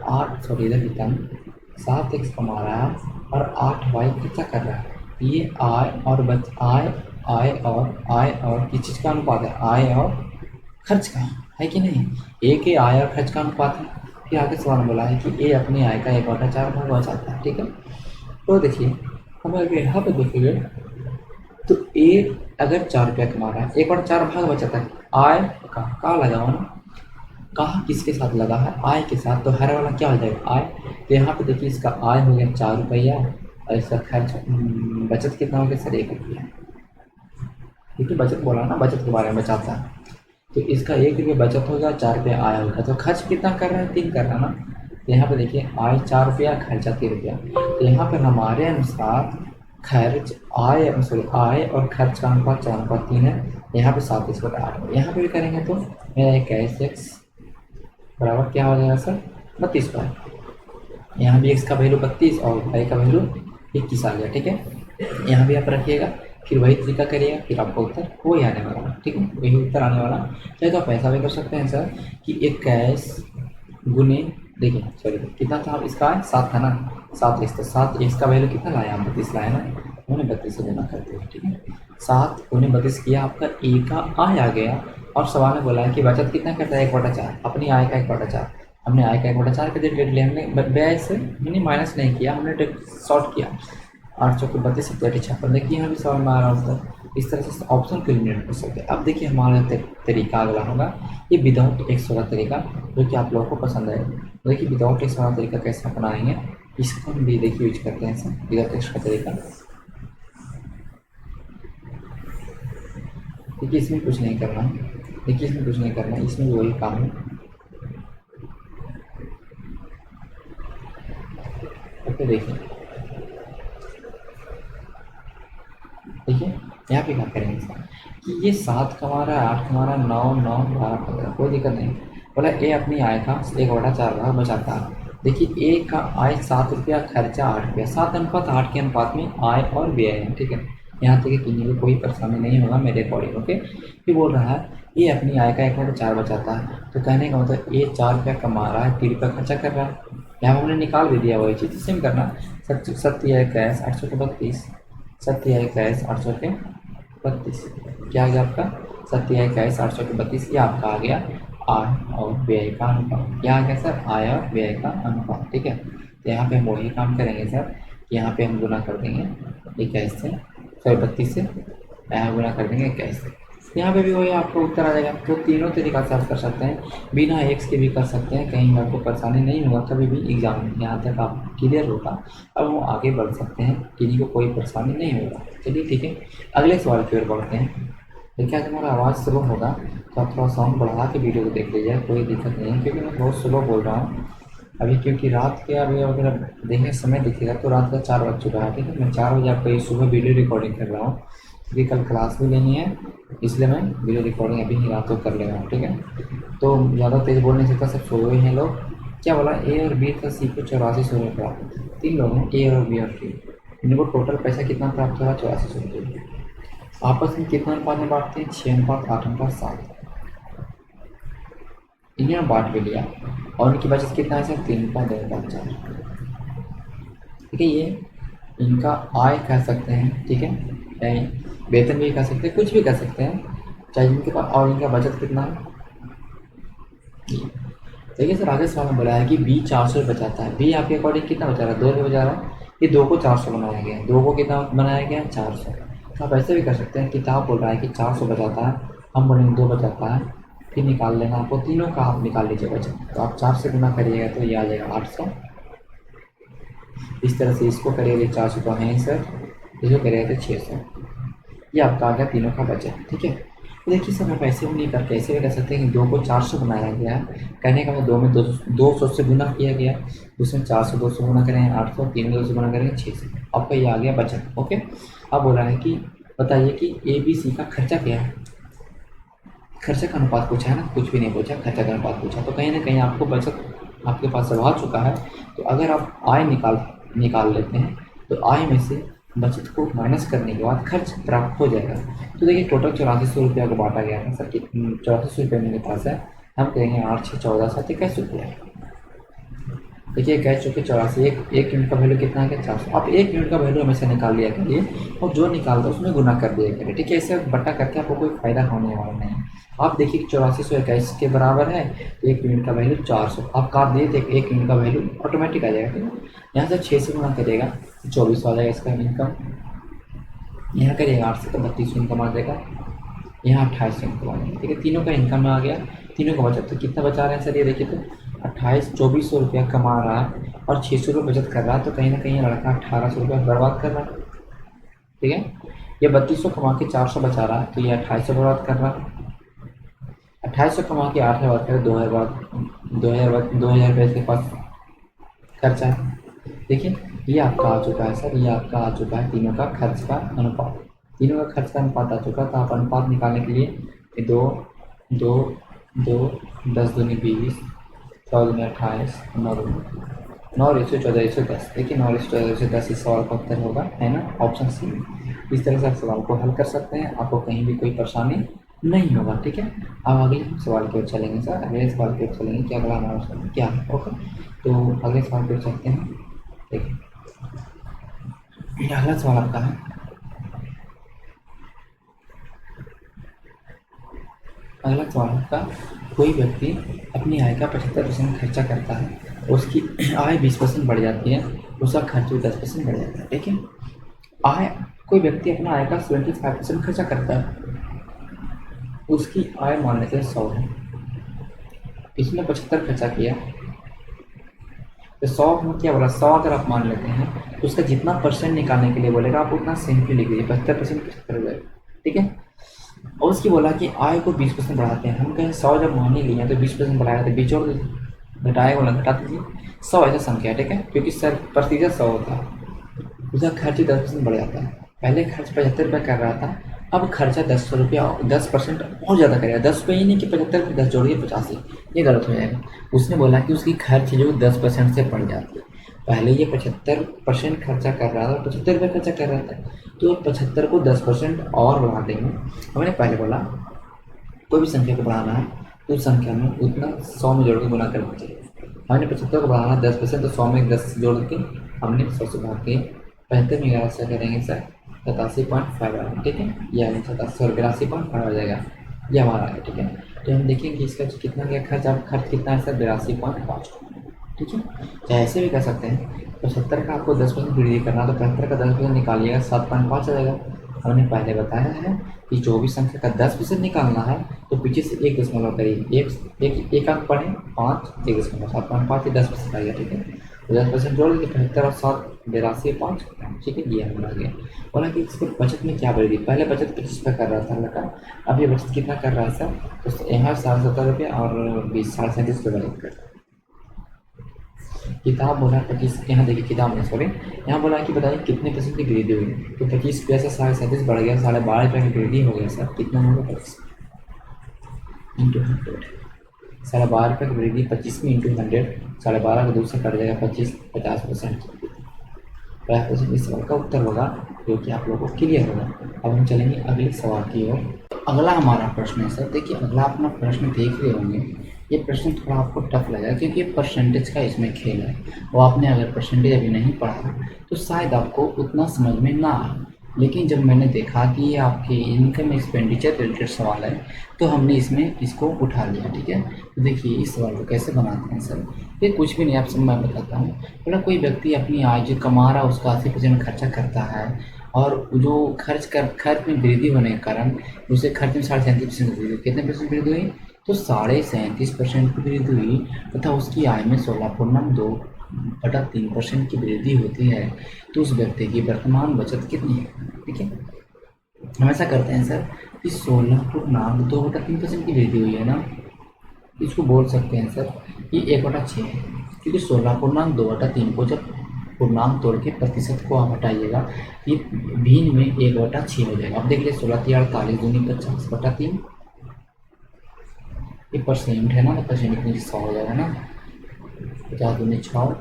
7x कमा रहा है और 8y खर्चा कर रहा है, ये आय और किस चीज़ का अनुपात है, आय और खर्च का है कि नहीं, ए के आय और खर्च का अनुपात है। फिर आगे सवाल बोला है कि ए अपनी आय का 1/4 भाग बचाता है, ठीक है। तो देखिए हम अगर यहाँ पे देखेंगे तो ए अगर 4 रुपया कमा रहा है, 1/4 भाग बचाता है, आय का कहाँ लगा हो ना, कहाँ किसके साथ लगा है, आय के साथ, तो हर वाला क्या हो जाएगा आय, तो यहाँ पे देखिए इसका आय हो गया 4 रुपया और इसका खर्च बचत कितना हो गया सर 1 रुपया, ठीक है, बचत बोला ना, बचत के बारे में बचाता है। तो इसका 1 रुपये बचत होगा, 4 रुपया आय होगा। तो खर्च कितना कर रहा है, 3 कर रहा है ना। तो यहाँ पे देखिए आय 4 रुपया, खर्चा 3 रुपया। तो यहाँ पर हमारे अनुसार खर्च आय सॉरी आय और खर्च का अनुपात 4:3 है। यहाँ पे 37/8। यहाँ पे भी करेंगे तो मेरा एक कैश एक्स बराबर क्या हो जाएगा सर, 32 पर। यहाँ भी x का वैल्यू 32 और y का वैल्यू 21 आ गया। ठीक है, यहाँ भी आप रखिएगा, फिर वही तरीका करिएगा, फिर आपको उत्तर वही आने वाला। ठीक है, वही उत्तर आने वाला। चाहे तो आप ऐसा भी कर सकते हैं सर कि 21 गुने, देखिए सॉरी कितना था इसका, 7 था ना, 7x। तो 7x का वैल्यू कितना लाया, 32 लाया ना, उन्हें 32 से गुना करते हैं। ठीक है, 7 गुने 32 किया, आपका a का आय आ गया। और सवाल में बोला है कि बचत कितना करता है, 1/4, अपनी आय का 1/4। हमने आय का 1/4 का डेट लिया, हमने व्यय से मैंने माइनस नहीं किया, हमने शॉर्ट किया। 8 चौके 32, 56। देखिए यहाँ भी सवाल में आ रहा होता है। इस तरह से ऑप्शन को एलिमिनेट कर सकते हैं। अब देखिए हमारा तरीका अगला होगा ये विदाउट एक्स वाला तरीका, जो कि आप लोगों को पसंद है। देखिए विदाउट एक्स वाला तरीका कैसे अपनाएंगे, इसको हम भी देखिए यूज करते हैं सर, विदाउट एक्स का तरीका। देखिए इसमें कुछ नहीं करना है, देखिए इसमें कुछ नहीं करना है, इसमें वही काम है। ओके, देखिए यहाँ पे क्या करेंगे सर कि ये 7 कमा रहा है, 8 कमा रहा है, 9, 9, 12, 15, कोई दिक्कत नहीं। बोला ए अपनी आय का 1/4 बचाता है। देखिए ए का आय 7 रुपया, खर्चा 8 रुपया, 7:8 के अनुपात में आय और व्यय है। ठीक है, यहाँ तक किसी को कोई परेशानी नहीं होगा मेरे अकॉर्डिंग। ओके, फिर बोल रहा है ये अपनी आय का 1/4 बचाता है। तो कहने का मतलब ये 4 रुपया कमा रहा है, 3 रुपया खर्चा कर रहा है। यहाँ हमने निकाल भी दिया, वही चीज़ सेम करना। 7 800 के 32, 800 के 32 क्या आ गया आपका, 800 के 32, ये आपका आ गया आय और व्यय का अनुपात। क्या आ गया सर, आय और व्यय का अनुपात। ठीक है, तो यहाँ पे हम वही काम करेंगे सर, यहाँ पे हम गुना कर देंगे 21 से, सॉरी 32 से, यहाँ गुना कर देंगे 21 से। यहाँ पे भी वही आपको उत्तर आ जाएगा। तो तीनों तरीका से आप कर सकते हैं, बिना एक्स के भी कर सकते हैं, कहीं आपको परेशानी नहीं होगा कभी भी एग्जाम में, यहाँ तक आप क्लियर होगा। अब वो आगे बढ़ सकते हैं, किसी को कोई परेशानी नहीं होगा। चलिए ठीक है, अगले सवाल की ओर बढ़ते हैं। देखिए आज हमारा आवाज़ स्लो होगा तो आप थोड़ा साउंड बढ़ा के वीडियो को देख लीजिए, कोई दिक्कत नहीं है, क्योंकि मैं बहुत स्लो बोल रहा हूँ अभी, क्योंकि रात के अभी अगर देखने समय दिखेगा तो रात का 4 बज चुका है। ठीक है, मैं 4 बजे आपको ये सुबह वीडियो रिकॉर्डिंग कर रहा हूँ, क्योंकि कल क्लास भी लेनी है, इसलिए मैं वीडियो रिकॉर्डिंग अभी ही रात को कर ले रहा हूँ। ठीक है, तो ज़्यादा तेज़ बोल नहीं सकता, सब सोए हुए हैं लोग। क्या बोला, ए और बी का सी को 8400 रुपये प्राप्त, 3 लोग हैं, ए और बी और सी, इनको टोटल पैसा कितना प्राप्त हो रहा है, 8400 रुपये। आपस में कितना अनुपात में बांटते हैं, 6:8:7। इन्हें बांट भी लिया और इनकी बचत कितना है सर, 3:2:4। ठीक है, ये इनका आय कह सकते हैं। ठीक है, वेतन भी कह सकते हैं, कुछ भी कह सकते हैं, चाहे इनके पास, और इनका बचत कितना है। देखिए सर आगे सवाल में बोला है कि बी 400 बचाता है, बी आपके अकॉर्डिंग कितना बचा रहा है, 2 रुपये बचा रहा है। ये 2 को 400 बनाया गया है, 2 को कितना बनाया गया है, 400। तो आप ऐसे भी कर सकते हैं, किताब बोल रहा है कि 400 बचाता है, हम बोलेंगे 2 बचाता है, फिर निकाल लेना आपको, तीनों का आप निकाल लीजिए बचत। तो आप 4 से गुना करिएगा तो ये आ जाएगा 800। इस तरह से इसको करिएगा, 400 तो है सर, इसको करिएगा तो 600। ये आपका आ गया तीनों का बचत। ठीक है, तो देखिए सर आप ऐसे भी नहीं करके ऐसे भी कर सकते हैं कि 2 को 400 बनाया गया है, कहने का मतलब 2 में 200 से गुना किया गया, उसमें 400 200 गुना करेंगे 800, 3 में 200 गुना करेंगे 600, आपका ये आ गया बचत। ओके, अब बोल रहा है कि बताइए कि ए बी सी का खर्चा क्या है, खर्चे का अनुपात पूछा है ना, कुछ भी नहीं पूछा, खर्चा का अनुपात पूछा। तो कहीं ना कहीं आपको बचत आपके पास जब आ चुका है, तो अगर आप आय निकाल लेते हैं तो आय में से बचत को माइनस करने के बाद खर्च प्राप्त हो जाएगा। तो देखिए टोटल 8400 रुपया को बांटा गया था सर, 8400 रुपये मेरे पास है, हम कहेंगे 8 6 14 7 21 रुपया। देखिए 21 चौके 84, एक यूनिट का वैल्यू कितना है, 400। आप 1 यूनिट का वैल्यू हमेशा निकाल लिया करिए और जो निकालता है उसमें गुना कर दिया करिए। ठीक है, ऐसे बट्टा करके आपको कोई फायदा होने वाला नहीं है। आप देखिए 8421 के बराबर है, तो 1 यूनिट का वैल्यू 400, आप काट दिए तो 1 यूनिट का वैल्यू ऑटोमेटिक आ जाएगा। ठीक है, यहाँ से 6 से गुना करिएगा तो 2400 आ जाएगा इसका इनकम, यहाँ करिएगा 8 से तो 3200 इनकम आ जाएगा, यहाँ 2800 इनकम आ जाएगा। ठीक है, तीनों का इनकम आ गया, तीनों का बचत। तो कितना बचा रहे हैं सर, ये देखिए तो 2400 रुपया कमा रहा है और 600 रुपये बचत कर रहा है, तो कहीं ना कहीं लड़का 1800 रुपया बर्बाद कर रहा है। ठीक है, ये 3200 कमा के 400 बचा रहा है, तो ये 2800 बर्बाद कर रहा है। 2800 कमा के 8,000 बात करें, 2,000 रुपये इसके पास खर्चा है। देखिए ये आपका आ चुका है सर, ये आपका आ चुका है तीनों का खर्च का अनुपात, तीनों का खर्च का अनुपात आ चुका। तो आप अनुपात निकालने के लिए 2 2 2 10 दूनी 20, 100 दूनी 28, 9:14:10। देखिए 9:14:10 इस सवाल का उत्तर होगा, है ना, ऑप्शन सी। इस तरह से आप सवाल को हल कर सकते हैं, आपको कहीं भी कोई परेशानी नहीं होगा। ठीक है, अब अगले सवाल की ओर चलेंगे सर, अगले सवाल की ओर चलेंगे कि अगला हमारा सवाल क्या है। ओके, तो अगले सवाल की ओर चलते हैं। देखिए अगला सवाल आपका है, अगला सवाल आपका, कोई व्यक्ति अपनी आय का 75% खर्चा करता है, उसकी आय 20% बढ़ जाती है, उसका खर्च भी 10% बढ़ जाता है। ठीक है, आय, कोई व्यक्ति अपना आय का 75% खर्चा करता है, उसकी आय मान लेते हैं 100 है, इसने 75 खर्चा किया, तो 100 में क्या बोला, 100 अगर आप मान लेते हैं तो उसका जितना परसेंट निकालने के लिए बोलेगा आप उतना सिंपली लिख दीजिए, 75% 75 हो जाएगा। ठीक है, और उसकी बोला कि आय को 20% बढ़ाते हैं, हम कहें 100 जब मान ही लिया तो 20% बढ़ाया तो 20 जोड़ दीजिए, घटाएगा बोला घटा दीजिए। 100 ऐसा संख्या है, ठीक है, क्योंकि सर प्रतिशत 100 होता है, उसका खर्च 10% बढ़ जाता है। पहले खर्च 75 रुपये कर रहा था, अब खर्चा 10% और ज़्यादा करेगा। 10 रुपये ही नहीं कि 75 पे 10 जोड़िए 85, ये गलत हो जाएगा। उसने बोला कि उसकी खर्च जो 10% से बढ़ जाती है। पहले ये 75% खर्चा कर रहा था, 75 रुपये खर्चा कर रहा था, तो 75 को 10% और बढ़ा देंगे। हमने पहले बोला कोई भी संख्या को बढ़ाना है तो उस संख्या में उतना 100 में जोड़ के गुना कर दीजिए। हमने 75 को बढ़ाना 10%, तो 100 में 10 जोड़ के हमने 100 से भाग के 75 में 11 से करेंगे सर 87.5। ठीक है, ये हमें 82.5 आ जाएगा, ये हमारा है। ठीक है, तो हम देखेंगे इसका कितना क्या खर्च, अब खर्च कितना है सर 82.5। ठीक है, चाहे ऐसे भी कर सकते हैं, 75 का आपको 10% वृद्धि करना तो 75 का 10% निकालिएगा 7.5 आ जाएगा। हमने पहले बताया है कि जो भी संख्या का 10% निकालना है तो पीछे से 1 दशमलव करिए, एक अंक पढ़ें 5 1 दशमलव 7.5 10% आएगा। ठीक है, तो 10% जोड़ दीजिए, 75 और 7 82.5। ठीक है, ये हमारा गया। बोला कि इसको बचत में क्या बढ़ेगी, पहले बचत 25 रुपये कर रहा था लड़का, अब ये बचत कितना कर रहा है सर, तो यहाँ 70 और 37 रुपये बचत कर। किताब बोला 25, यहाँ देखिए किताब में सॉरी, यहाँ बोला कि बताइए कितने परसेंट की वृद्धि हुई, तो 25 रुपये से 37 बढ़ गया, 12.5 रुपये की वृद्धि हो गया सर, कितना होगा 25 इंटू 100, 12.5 रुपये की वृद्धि 25 में इंटू 100, 12.5 का 2 से कट जाएगा 25, 50%। 50% इस सवाल का उत्तर होगा, जो कि आप लोगों को क्लियर होगा। अब हम चलेंगे अगले सवाल की ओर। तो अगला हमारा प्रश्न है सर, देखिए अगला अपना प्रश्न देख रहे होंगे, ये प्रश्न थोड़ा आपको टफ लगा क्योंकि ये परसेंटेज का इसमें खेल है, और आपने अगर परसेंटेज अभी नहीं पढ़ा तो शायद आपको उतना समझ में ना आए। लेकिन जब मैंने देखा कि ये आपके इनकम एक्सपेंडिचर रिलेटेड सवाल है तो हमने इसमें इसको उठा लिया। ठीक है, तो देखिए इस सवाल को कैसे बनाते हैं सर, ये कुछ भी नहीं, आप सब मैं बताता हूँ। बोला कोई व्यक्ति अपनी आय जो कमा रहा है उसका 80% खर्चा करता है, और जो खर्च में वृद्धि होने के कारण उसे खर्च में 37.5% वृद्धि, कितने परसेंट वृद्धि हुई, तो 37.5% की वृद्धि हुई, तथा उसकी आय में 16.2/3% की वृद्धि होती है, तो उस व्यक्ति की वर्तमान बचत कितनी है। ठीक है, हम ऐसा करते हैं सर कि 16.2/3% की वृद्धि हुई है ना, इसको बोल सकते हैं सर कि 1/6 है, क्योंकि 16.2/3 को जब पूर्णांक तोड़ के प्रतिशत को आप हटाइएगा, ये भिन्न में 1/6 हो जाएगा। अब देख लीजिए 16×3 = 48, दूनी 50/3, ये परसेंट है ना, तो परसेंट की 100 हो जाएगा ना, 50 दूनी 6,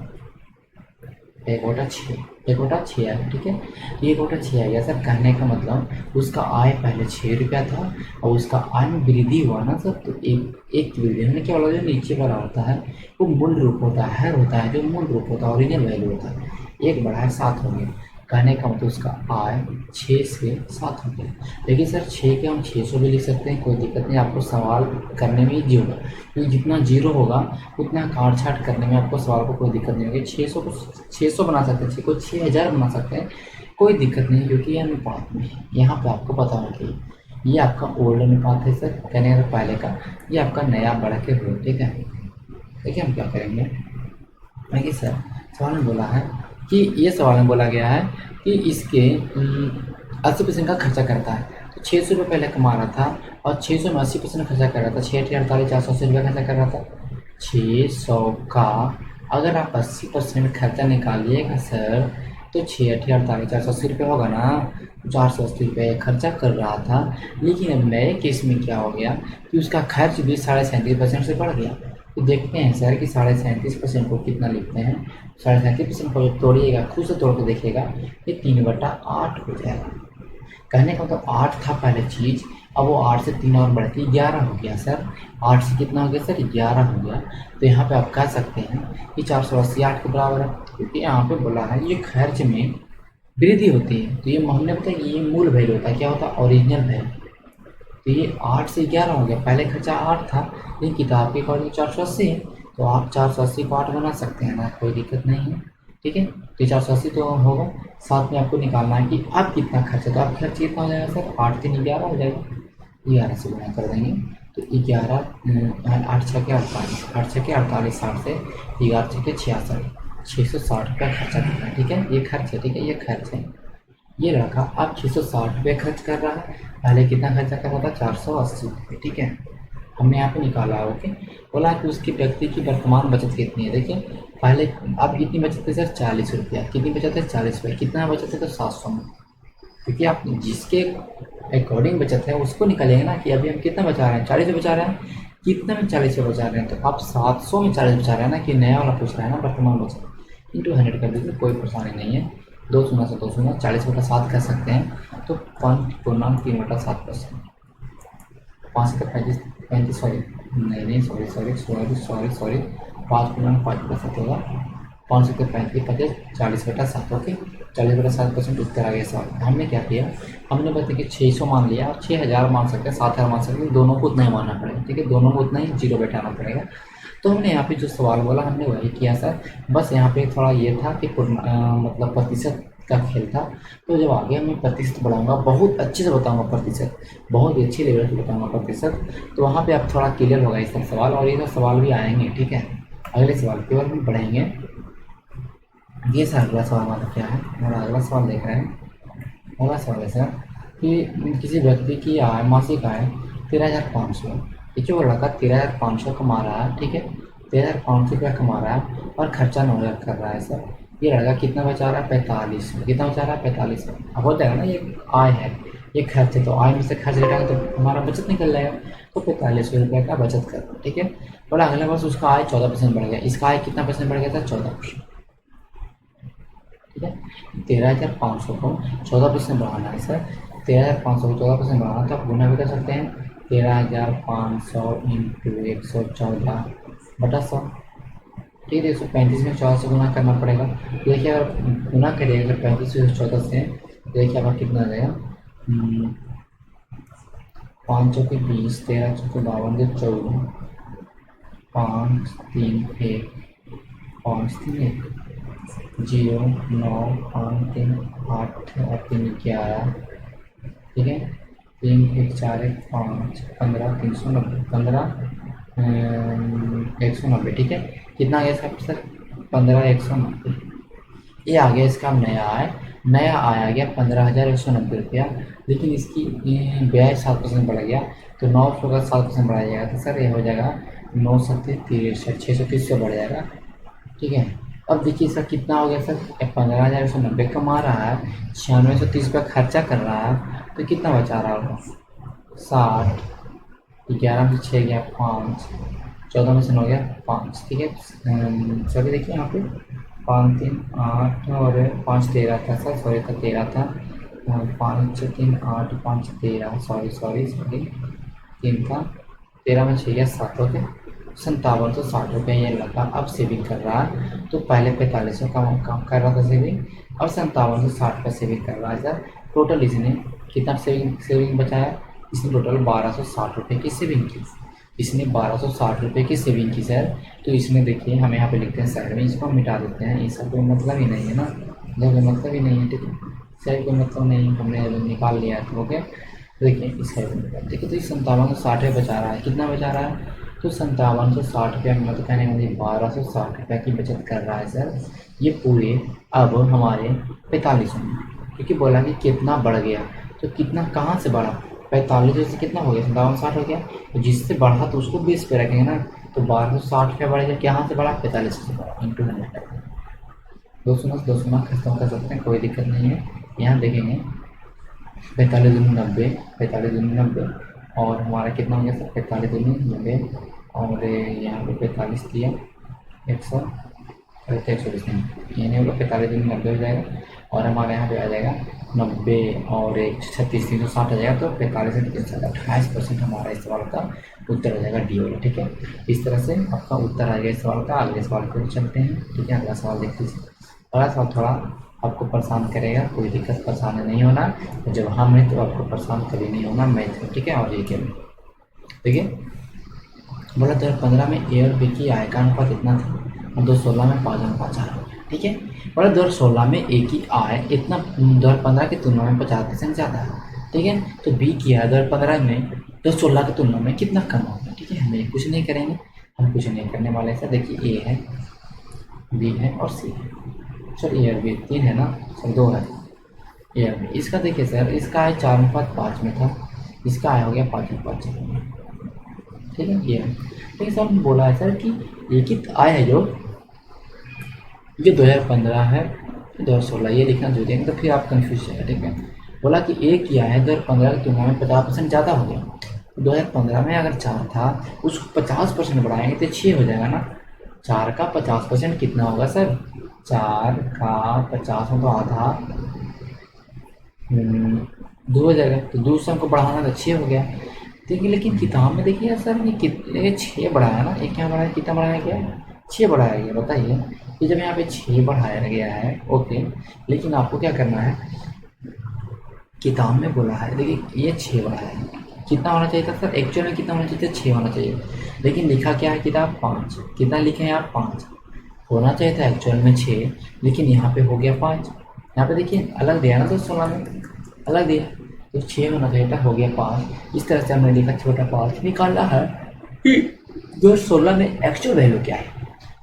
1/6, 1/6 है। ठीक है, तो 1/6 आ गया सर। कहने का मतलब उसका आय पहले 6 रुपया था और उसका आय में वृद्धि हुआ ना सर, तो एक वृद्धि हमने क्या बोला, जो नीचे वाला होता है वो मूल रूप होता है, होता है जो मूल रूप होता है, ओरिजिनल वैल्यू होता है, 1 बढ़ाया 7 हो गया। कहने का मतलब उसका आय 6 से 7 हो गया। लेकिन सर 6 के हम 600 भी लिख सकते हैं, कोई दिक्कत नहीं, आपको सवाल करने में ईजी होगा, क्योंकि जितना जीरो होगा उतना काट छाट करने में आपको सवाल को कोई दिक्कत नहीं होगी। 600 को 600 बना सकते हैं, 6 को 6000 बना सकते हैं, कोई दिक्कत नहीं, क्योंकि ये अनुपात में है। यहाँ पे आपको पता होना चाहिए ये आपका ओल्ड अनुपात है सर, कहने का पहले का, ये आपका नया बढ़ के हो। ठीक है, देखिए हम क्या करेंगे, देखिए सर सवाल में बोला है कि ये सवाल में बोला गया है कि इसके 80% का खर्चा करता है, तो 600 रुपये पहले कमा रहा था और 600 में 80% खर्चा कर रहा था, 6 × 8 = 480 रुपये खर्चा कर रहा था। 600 का अगर आप 80% खर्चा निकालिएगा सर तो 6 × 8 = 480 रुपये होगा ना। 480 रुपये खर्चा कर रहा था, लेकिन अब नए केस में क्या हो गया कि उसका खर्च भी 37.5% से बढ़ गया। तो देखते हैं सर कि 37.5% को कितना लिखते हैं। 37.5% को तोड़िएगा, खुद से तोड़ के देखिएगा, ये 3/8 हो जाएगा। कहने का मतलब 8 था पहले चीज़, अब वो 8 से 3 और बढ़ के 11 हो गया सर। 8 से कितना हो गया सर? 11 हो गया। तो यहाँ पे आप कह सकते हैं कि 480 8 के बराबर है, क्योंकि यहाँ पे बोला है ये खर्च में वृद्धि होती है। तो ये हमने बताया कि ये मूल वैल्यू होता है, क्या होता है? Original value. तो ये 8 से 11 हो गया। पहले खर्चा 8 था, लेकिन किताब के अकॉर्डिंग 480 है, तो आप 480 को 8 बना सकते हैं ना, कोई दिक्कत नहीं है। ठीक है, तो 480 तो होगा। साथ में आपको निकालना है कि अब कितना खर्च है, तो आप खर्च कितना हो जाएगा सर? 8 3 11 हो जाएगा। 11 से गुना कर देंगे तो 11 8 6 के 48, 8 6 के 48, 60 से 11 6 के 66, 660 रुपया खर्चा करना है। ठीक है, ये खर्च है। ठीक है, ये खर्च है। ये लड़का अब 660 रुपये खर्च कर रहा है, पहले कितना खर्चा कर रहा था? 480 रुपये। ठीक है, हमने यहाँ पे निकाला। ओके, बोला कि उसकी व्यक्ति की वर्तमान बचत कितनी है। देखिए पहले अब कितनी बचत है सर? 40 रुपया। कितनी बचत है? 40 रुपये। कितना बचत है? तो 700 में, क्योंकि आप जिसके अकॉर्डिंग बचत है उसको निकालेंगे ना कि अभी हम कितना बचा रहे हैं? 40 बचा रहे हैं। कितना में 40 बचा रहे हैं? तो आप 700 में 40 बचा रहे हैं ना, कि नया वाला पूछ रहा है ना वर्तमान बचत। इंटू 100 कर दीजिए, कोई परेशानी नहीं है। 2 शून्य से 2 शून्य, 40/7 कर सकते हैं। तो 5.3/7%। 5 से 35 35 सॉरी नहीं सॉरी 5.5/7 होगा। 5 से 35 50 40/7। ओके, 40/7% उत्तर आ गया सवाल। हमने क्या किया? हमने बताया कि 600 मान लिया और 6000 मान सकते हैं, 7000 मान सकते हैं, दोनों को उतना ही मानना पड़ेगा। ठीक है, दोनों को उतना ही जीरो बैठाना पड़ेगा। तो हमने यहाँ पे जो सवाल बोला हमने वही किया सर। बस यहाँ पे थोड़ा ये था कि मतलब प्रतिशत का खेल था। तो जब आगे मैं प्रतिशत बढ़ाऊंगा, बहुत अच्छे से बताऊंगा प्रतिशत, बहुत ही अच्छी लेवल से बताऊंगा प्रतिशत, तो वहाँ पे आप थोड़ा क्लियर होगा ये सब सवाल, और ये सब सवाल भी आएंगे। ठीक है, अगले सवाल की ओर हम बढ़ेंगे। ये सर अगला सवाल हमारा क्या है? हमारा अगला सवाल देख रहे हैं। अगला सवाल है सर कि किसी व्यक्ति की आय, मासिक आय 13,500। देखिए वो लड़का 13,500 कमा रहा है। ठीक है, 13,500 रुपया कमा रहा है और खर्चा 9,000 कर रहा है सर। ये लड़का कितना बचा रहा है? 45। कितना बचा रहा है? 45। अब हो जाएगा ना, ये आय है, ये खर्च है, तो आय में से खर्च घटाएंगे तो हमारा बचत निकल जाएगा। तो 45 रुपये का बचत कर। ठीक है, बोला अगले वर्ष उसका आय 14% बढ़ गया। इसका आय कितना परसेंट बढ़ गया था? 14%। ठीक है, 13,500 को 14% बढ़ाना है सर। 13,500 को 14% बढ़ाना, तो आप गुना भी कर सकते हैं। 13,500 इंटू 114/100। ठीक है, 135 में 14 से गुना करना पड़ेगा। देखिए अगर गुना करिएगा अगर 35 से 14 से, देखिए आपका कितना आ जाएगा? 5 चौके 20, 13 चौके 52, 14, 5 3 1, 5 3 1, 0 9 5 3 8 और 3 11। ठीक है, 3 1 4 1 5 15 390, 190। ठीक है, कितना आ गया इसका सर? 15,190। ये आ गया इसका नया आय। नया आय आ गया 15,190 रुपया, लेकिन इसकी ब्याज 7% बढ़ गया, तो 900 का 7% बढ़ाया जाएगा, तो सर ये हो जाएगा 9 7 63, 630 से बढ़ जाएगा। ठीक है, अब देखिए इसका कितना हो गया सर? 15,190 कमा रहा है, 9630 रुपया खर्चा कर रहा है, तो कितना बचा रहा होगा? 60। 11 में से 6 गया 5, 14 में से 9 गया 5। ठीक है, सॉरी देखिए यहाँ पे 5 3 8 और 5 13 था सर, सॉरी था 13 था। 5 3 8 5 13, सॉरी 3 था, 13 में 6 गया 7। ओके, 5760 रुपये ये लगा। अब सेविंग कर रहा है, तो पहले 4500 काम कर रहा था सेविंग, और 5760 का सेविंग कर रहा है सर। टोटल इसने कितना सेविंग बचाया? इसने टोटल 1260 रुपये की सेविंग की। इसने 1260 रुपये की सेविंग की सर। तो इसमें देखिए हम यहाँ पे लिखते हैं साइड में, इसको हम मिटा देते हैं, इसका कोई मतलब ही नहीं है ना, कोई मतलब ही नहीं है। ठीक है, सर कोई मतलब नहीं, हमने निकाल लिया है। तो ओके, देखिए इस साइड में, ठीक है, तो इस 5760 बचा रहा है। कितना बचा रहा है? तो 5760 रुपया मतलब कहने वाली 1260 रुपये की बचत कर रहा है सर। ये पूरे अब हमारे 4500 में, क्योंकि बोला कि कितना बढ़ गया, तो कितना कहाँ से बढ़ा? 45 से कितना हो गया, 57 60 हो गया। तो जिससे बढ़ा तो उसको 20 पे रखेंगे ना, तो 1260 पे बढ़ेगा, यहाँ से बढ़ा 45 से बढ़ा, इंटू 100 कर देंगे। 200 खत्म कर सकते हैं, कोई दिक्कत नहीं है। यहाँ देखेंगे 45×90, 45×90, और हमारा कितना हो गया सर, 45×90, और यहाँ पे 45 दिया, 100, 120 नहीं, ये नहीं होगा, 45×90 हो जाएगा, और हमारे यहाँ पे आ जाएगा 90 और 36, 360 आ जाएगा। तो 45 से 28% हमारा इस सवाल का उत्तर आ जाएगा डी वाला। ठीक है, इस तरह से आपका उत्तर आ गया इस सवाल का। अगले सवाल को चलते हैं। ठीक है, अगला सवाल देख लीजिए। अगला सवाल थोड़ा आपको परेशान करेगा, कोई दिक्कत परेशानी नहीं होना, जब हम हैं तो आपको परेशान कभी नहीं होना मैथ में। ठीक है, और ये क्या देखिए, बोला 2015 में ए और बी की आय का अनुपात कितना था, और 2016 में 5:4। ठीक है, बोला 2016 में ए की आय इतना 2015 की तुलना में 50% ज़्यादा है। ठीक है, तो बी की आय 2015 में 2016 की तुलना में कितना कम होगा। ठीक है, हम कुछ नहीं करेंगे, हम कुछ नहीं करने वाले सर। देखिए ए है, बी है और सी है। सर ए और बी 3 है ना सर, 2 है ए और बी। इसका देखिए सर, इसका आय 4:5 में था, इसका आय हो गया 5:5 में। ठीक है, ये लेकिन सर हमने बोला है सर कि ये की आय है जो ये 2015 है, 2016 ये लिखना जरूरी है, तो फिर आप कंफ्यूज जाएगा। ठीक है, बोला कि ए की आय 2015 की तुलना में 50% ज़्यादा हो गया। 2015 में अगर 4 था, उसको 50% बढ़ाएंगे तो 6 हो जाएगा ना। 4 का 50% कितना होगा सर, 4 का 50 में तो आधा 2 हो जाएगा, तो 2 से हमको बढ़ाना तो 6 हो गया। देखिए लेकिन किताब में देखिए सर, ये कितने 6 बढ़ाया ना, ये क्या बढ़ाया, कितना बढ़ाया गया, 6 बढ़ाया गया। बताइए कि जब यहाँ पे 6 बढ़ाया गया है, ओके, लेकिन आपको क्या करना है, किताब में बोला है देखिए ये 6 बढ़ाया है, कितना होना चाहिए था सर, एक्चुअल में कितना होना चाहिए था, 6 होना चाहिए, लेकिन लिखा क्या है किताब 5, कितना लिखे हैं आप 5, होना चाहिए था एक्चुअल में 6, लेकिन यहाँ पे हो गया 5। यहाँ पे देखिए अलग दिया ना, तो 16 में अलग दिया, तो 6 होना चाहिए था, हो गया 5। इस तरह से हमने लिखा छोटा 5 निकालना है कि 2016 में एक्चुअल वैल्यू क्या है।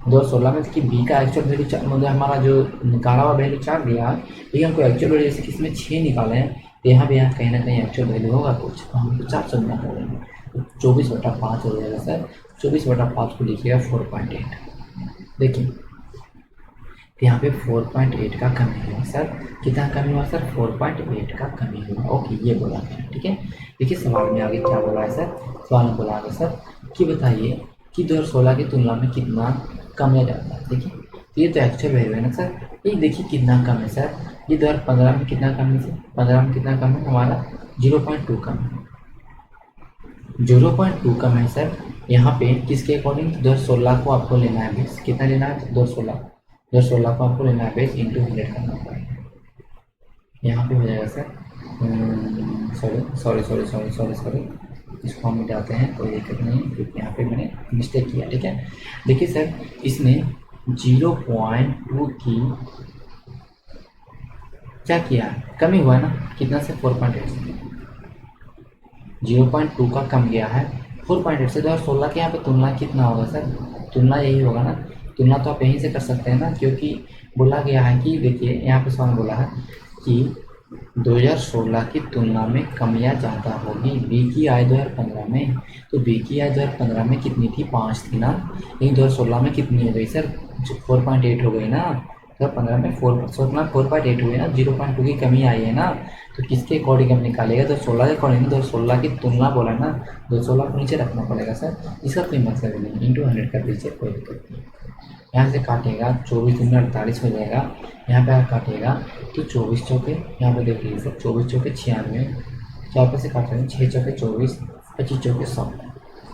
2016 में देखिए बी का एक्चुअल वैल्यू मतलब हमारा जो निकाला हुआ वैल्यू 4 दिया है, लेकिन हमको एक्चुअल वैल्यू जैसे किसी में 6 निकाले हैं, तो यहाँ भी यहाँ कहीं ना कहीं एक्चुअल वैल्यू होगा कुछ, तो हमको 4 चुनना पड़ेगा। तो 24/5 हो जाएगा सर, 24/5 को लिखिएगा 4.8। देखिए यहाँ पे 4.8 का कमी हुआ सर, कितना कमी हुआ सर, 4.8 का कमी हुआ। ओके, ये बोला गया। ठीक है, देखिए सवाल में आगे क्या बोला है सर, सवाल में बोला है सर कि बताइए कि 2016 की तुलना में कितना कम या ज़्यादा है। देखिए तो ये तो एक्चुअल वैल्यू है ना सर, ये देखिए कितना कम है सर, ये 2015 में कितना कम है सर, 15 में कितना कम है हमारा 0.2 कम है, 0.2 कम है सर। यहाँ पे किसके अकॉर्डिंग, 2016 को आपको लेना है बेस, कितना लेना है 2016 को आपको लेना है बेस इंटू 100 करना पड़ेगा। यहाँ पे हो जाएगा सर, सॉरी, इसको हम मिटाते हैं, कोई दिक्कत नहीं है, क्योंकि यहाँ पे मैंने मिस्टेक किया। ठीक है, देखिए सर इसने 0.2 की क्या किया, कमी हुआ है ना, कितना से 4.8 से 0.2 का कम गया है 4.8 से। 2016 के यहाँ पे तुलना कितना होगा सर, तुलना यही होगा ना, तुलना तो आप यहीं से कर सकते हैं ना, क्योंकि बोला गया है कि देखिए यहाँ पे सवाल बोला है कि 2016 की तुलना में कमियां ज़्यादा होगी। बी की आय 2015 में, तो बी की आय 2015 में कितनी थी, 5 थी ना, लेकिन 2016 में कितनी हो गई सर, 4.8 हो गई ना। 2015 में 4.8 हुई ना, 0.2 की कमी आई है ना, तो किसके अकॉर्डिंग हम निकालेगा, 2016 के अकॉर्डिंग, 2016 की तुलना बोला ना, 2016 को नीचे रखना पड़ेगा सर, इसका कोई मतलब नहीं, इंटू 100 कर दीजिए, कोई दिक्कत नहीं। यहाँ से काटेगा 24 दूनी 48 हो जाएगा, यहाँ पे काटेगा तो 24 चौके, यहाँ पे देख लीजिए सर 24 चौके 96, 4 पे से काट रहे हैं, 6 चौके 24, 25 चौके 100,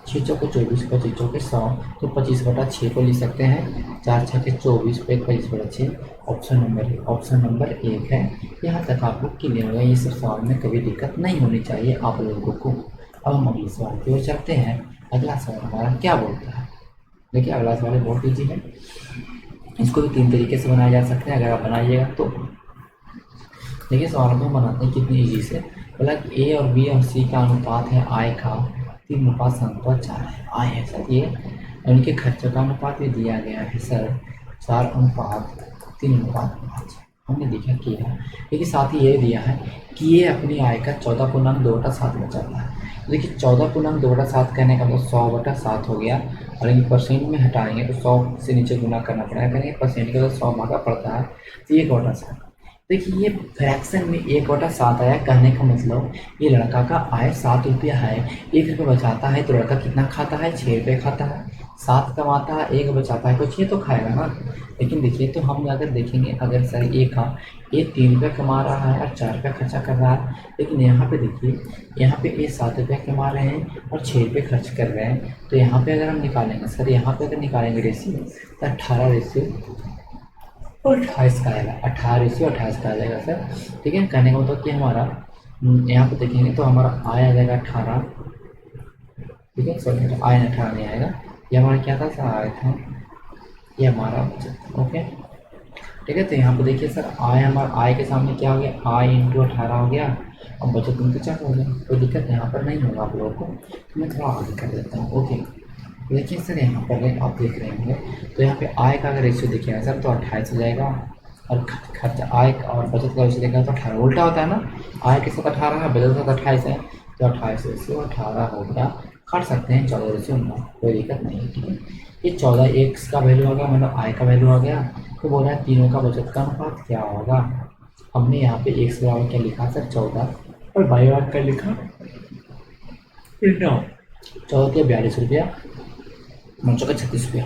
6 चौके 24, 25 चौके 100, तो 25/6 को लिख सकते हैं, 4 छके 24 पे 25/6, ऑप्शन नंबर 1 है। यहाँ तक आपको क्लियर होगा, ये सब सवाल में कभी दिक्कत नहीं होनी चाहिए आप लोगों को। अब हम अगले सवाल की ओर चलते हैं। अगला सवाल हमारा क्या बोलता है, देखिए अगला सवाल बहुत ईजी है, इसको भी 3 तरीके से बनाया जा सकते हैं, अगर आप बनाइएगा तो। देखिए सवाल को बनाते हैं कितनी ईजी से, बोला कि ए और बी और सी का अनुपात है आय का 3:4 है, आय है सर ये, उनके खर्चों का अनुपात भी दिया गया है सर 4:3:5। हमने देखा किया, लेकिन साथ ही ये दिया है कि ये अपनी आय का 14.2/7 बचाता है। तो देखिए 14.2/7 कहने का मतलब 100/7 हो गया, और इन परसेंट में हटाएंगे तो 100 से नीचे गुना करना पड़ेगा, कहेंगे परसेंट का तो 100 भागा पड़ता है, तो 1/7। देखिए ये फ्रैक्शन में 1/7 आया, कहने का मतलब ये लड़का का आय 7 रुपया है, 1 रुपया बचाता है तो लड़का कितना खाता है, 6 रुपये खाता है। 7 कमाता है, 1 बचाता है तो 6 तो खाएगा ना। लेकिन देखिए तो हम अगर देखेंगे, अगर सर ये 3 रुपया कमा रहा है और 4 रुपया खर्चा कर रहा है, लेकिन यहाँ पे देखिए, यहाँ पे ये 7 रुपया कमा रहे हैं और 6 रुपये खर्च कर रहे हैं। तो यहाँ पे अगर हम निकालेंगे सर, यहाँ पे अगर निकालेंगे रेशियो तो 18/28 का आएगा, 18/28 का आ जाएगा सर। ठीक है, कहने का मतलब कि हमारा यहाँ पे देखेंगे तो हमारा आय आ जाएगा 18। ठीक है, सॉरी आय 18 नहीं आएगा, ये हमारा क्या था सर, आय था, ये हमारा बचत। ओके ठीक है, तो यहाँ पे देखिए सर आय, हमारा आय के सामने क्या हो गया, आय इंटू 18 हो गया, और बचत उनके 4 हो गया। कोई दिक्कत यहाँ पर नहीं होगा आप लोगों को, तो मैं थोड़ा आगे कर देता हूँ। ओके देखिए सर यहाँ पर आप देख रहे होंगे, तो यहाँ पे आय का अगर रेशियो देखिएगा सर तो 28 हो जाएगा, और खर्च आय और बचत का रेशियो देखा तो 18, उल्टा होता है ना, आय के साथ 18 है, बचत के साथ 28 है, तो 28/18 हो गया। काट सकते हैं 14/9, कोई दिक्कत नहीं है। ठीक है, ये 14 एक्स का वैल्यू हो गया, मतलब आय का वैल्यू हो गया। तो बोल रहा है तीनों का बचत का अनुपात क्या होगा। हमने यहाँ पे एक्स बराबर क्या लिखा सर 14, और वाई बराबर क्या लिखा 9। 14 के 42 रुपया, 9 का 36 रुपया,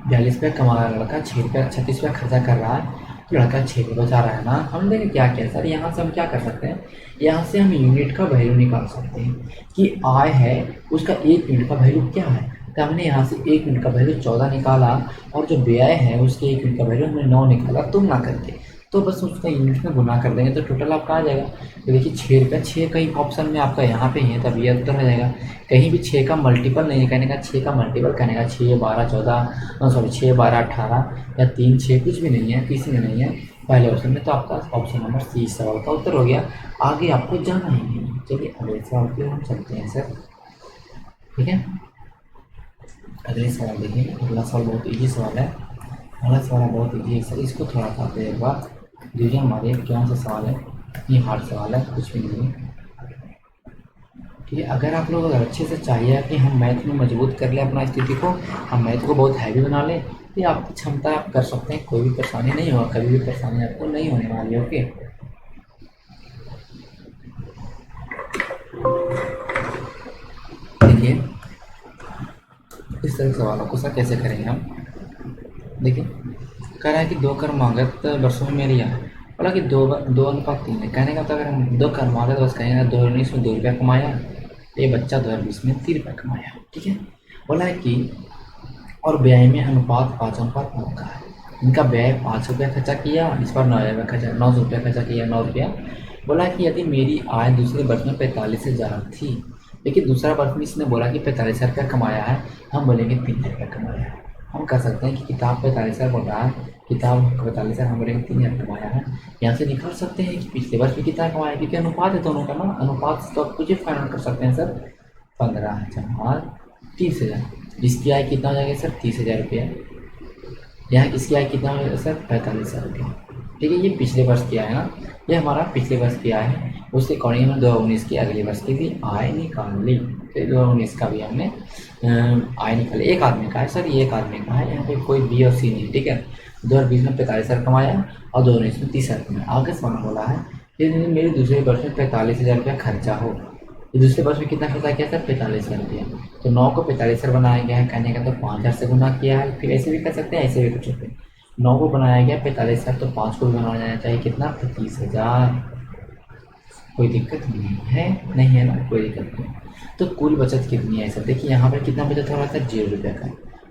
42 रुपया कमा रहा है लड़का, 6 रुपया 36 रुपया खर्चा कर रहा है, तो लड़का 6 रुपये बचा रहा है ना। हम देखिए क्या किया सर, यहाँ से हम क्या कर सकते हैं, यहाँ से हम यूनिट का वैल्यू निकाल सकते हैं कि आय है उसका 1 यूनिट का वैल्यू क्या है। तो हमने यहाँ से 1 यूनिट का वैल्यू 14 निकाला, और जो व्यय है उसके 1 यूनिट का वैल्यू हमने 9 निकाला तुलना करके, तो बस उसका यूनिट में गुना कर देंगे तो टोटल आपका आ जाएगा। तो देखिए 6 रुपया, 6 कहीं ऑप्शन में आपका यहाँ पे ही है, तब ये उत्तर हो जाएगा। कहीं भी 6 का मल्टीपल नहीं है, कहने का 6 का मल्टीपल कहने का 6, 12, 14, सॉरी 6, 12, 18 या 3, 6 कुछ भी नहीं है, किसी में नहीं है पहले ऑप्शन में, तो आपका ऑप्शन नंबर सी सवाल का उत्तर हो गया। आगे आपको जाना ही नहीं। चलिए अगले सवाल की ओर हम चलते हैं सर। ठीक है, अगले सवाल देखिए, अगला सवाल बहुत ईजी सवाल है, अगला सवाल बहुत ईजी है सर, इसको थोड़ा सा आप एक बार दीजिए हमारे कौन सा सवाल है, ये हार्ड सवाल है, कुछ भी नहीं है। ठीक है, अगर आप लोग अगर अच्छे से चाहिए कि हम मैथ में मजबूत कर लें अपना स्थिति को, हम मैथ को बहुत हैवी बना लें, तो ये आपकी क्षमता आप कर सकते हैं, कोई भी परेशानी नहीं होगा, कभी भी परेशानी आपको नहीं होने वाली है। ओके देखिए इस तरह के सवालों को सर कैसे करेंगे हम। देखिए कह रहा है कि 2 कर्मागत वर्षों में मेरी आय, बोला कि 2:3 है, कहने का तो अगर हम 2 कर्मागत वर्ष कहेंगे 2019 में 2 रुपया कमाया, ये बच्चा 2020 में 3 रुपया कमाया। ठीक है, बोला है कि और व्यय में अनुपात 5:9 का है, इनका व्यय 5 रुपया खर्चा किया, इस पर 9 रुपया खर्चा, 9 रुपया खर्चा किया, 9 रुपया। बोला कि यदि मेरी आय दूसरे वर्ष में 45,000 थी, लेकिन दूसरा वर्ष में इसने बोला कि 45,000 रुपया कमाया है, हम बोलेंगे 3 रुपया कमाया है। हम कह सकते हैं कि किताब 45,000 बोल रहा है, किताब 45,000 हम बोलेंगे 3,000 कमाया है। यहाँ से निकाल सकते हैं कि पिछले वर्ष में कितना कमाया, क्योंकि अनुपात है दोनों का ना, अनुपात से तो आप कुछ फाइनल कर सकते हैं सर। 15,000 30,000, इसकी आय कितना हो जाएगा सर 30,000 रुपया, यहाँ इसकी आय कितना हो जाएगा सर 45,000 रुपया। ठीक है, ये पिछले वर्ष की आय है ना, ये हमारा पिछले वर्ष की आय है, उसके अकॉर्डिंग हमने 2019 की अगले वर्ष की भी आय निकाल ली। तो 2019 का भी हमने आय निकाली। एक आदमी का है सर, ये एक आदमी का है, यहाँ पे कोई बी और सी नहीं। ठीक है, 2020 में 45,000 कमाया और 2019 में 30,000 कमाया। आगे सवाल बोला है यदि मेरे दूसरे वर्ष में 45,000 रुपया खर्चा हो, तो दूसरे वर्ष में कितना खर्चा किया सर 45,000 रुपया, तो 9 को 45,000 बनाया गया है, कहने का तो 5,000 से गुना किया है। फिर ऐसे भी कर सकते हैं, ऐसे भी कर सकते हैं। 9 को बनाया गया 45,000, तो 5 को भी बनाया जाना चाहिए, कितना 25,000। कोई दिक्कत नहीं है, नहीं है ना, कोई दिक्कत नहीं। तो कुल बचत कितनी है सर, देखिए यहाँ पर कितना बचत हो रहा है सर 0 रुपये का।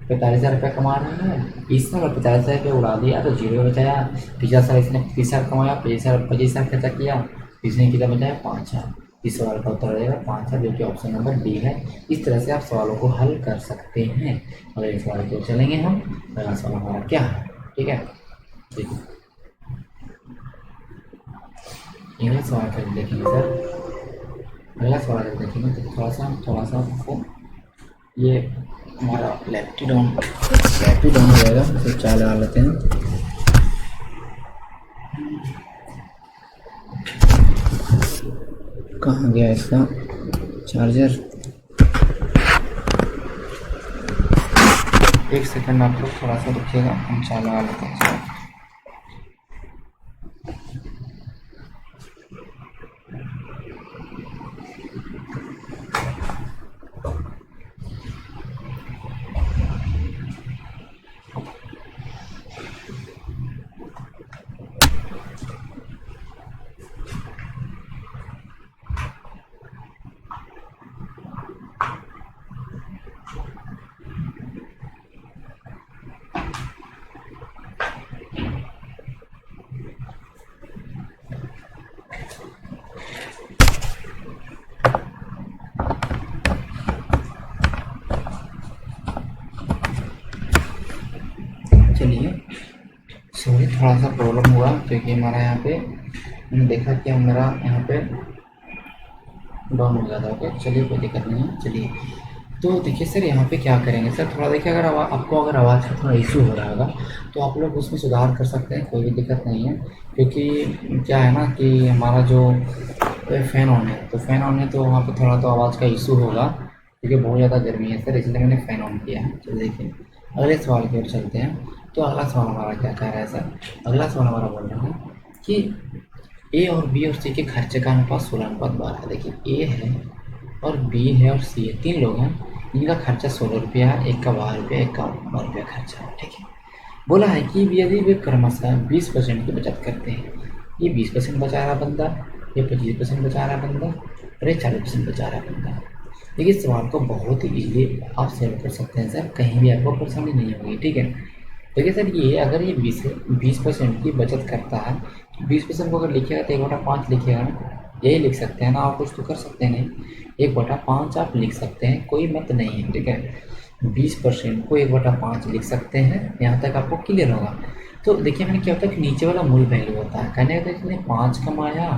45,000 रुपया कमा रहा है, इस साल 45,000 रुपये उड़ा दिया तो 0 बचाया। पिछला साल इसने 30,000 कमाया, 25,000 खर्चा किया, इसने कितना बचाया 5,000। इस सवाल का उत्तर हो जाएगा 5,000, जो कि ऑप्शन नंबर डी है। इस तरह से आप सवालों को हल कर सकते हैं। और इस सवाल को चलेंगे हम, अगला सवाल हमारा क्या है। ठीक है, देखिए अगला सवाल कर देखेंगे सर। अगला सवाल अगर देखेंगे तो थोड़ा सा आपको ये हमारा लैपटॉप डाउन हो जाएगा, तो चाय लगा लेते हैं। कहाँ गया इसका चार्जर। एक सेकंड आप लोग थोड़ा सा रुकिएगा, हम चार्ज लगा लेते हैं। चलिए, सॉरी थोड़ा सा प्रॉब्लम हुआ क्योंकि हमारा यहाँ पे मैंने देखा कि हमारा यहाँ पे डाउन हो गया था। ओके चलिए, कोई दिक्कत नहीं है। चलिए तो देखिए सर, यहाँ पे क्या करेंगे सर, थोड़ा देखिए अगर आपको अगर आवाज़ का थोड़ा इशू हो रहा होगा तो आप लोग उसमें सुधार कर सकते हैं, कोई भी दिक्कत नहीं है। क्योंकि क्या है ना कि हमारा जो फ़ैन ऑन है, तो फ़ैन ऑन है तो वहाँ पे थोड़ा तो आवाज़ का इशू होगा क्योंकि बहुत ज़्यादा गर्मी है सर, इसलिए मैंने फ़ैन ऑन किया है। चलिए देखिए अगले सवाल की ओर चलते हैं। तो अगला सवाल हमारा क्या कह रहा है सर, अगला सवाल हमारा बोल रहा है कि ए और बी और सी के खर्चे का अनुपात 16:12। देखिए ए है और बी है और सी है, 3 लोग हैं, इनका खर्चा 16 रुपया है, एक का 12 रुपया, एक का 9 रुपया खर्चा है। ठीक है, बोला है कि यदि वे क्रमशः 20% की बचत करते हैं, ये 20% बचा रहा बंदा, ये 25% बचा रहा बंदा और ये 40% बचा रहा बंदा। देखिए इस सवाल को बहुत ही ईजिली आप सॉल्व कर सकते हैं सर, कहीं भी आपको परेशानी नहीं होगी। ठीक है, देखिए सर, ये अगर ये 20% की बचत करता है तो 20% को अगर लिखिएगा तो 1/5 लिखिएगा ना, यही लिख सकते हैं ना, और कुछ तो कर सकते हैं नहीं। 1/5 आप लिख सकते हैं, कोई मत नहीं है। ठीक है, 20% को 1/5 लिख सकते हैं, यहाँ तक आपको क्लियर होगा। तो देखिए मैंने क्या होता है कि नीचे वाला मूल वैल्यू होता है, कहने का इसने 5 कमाया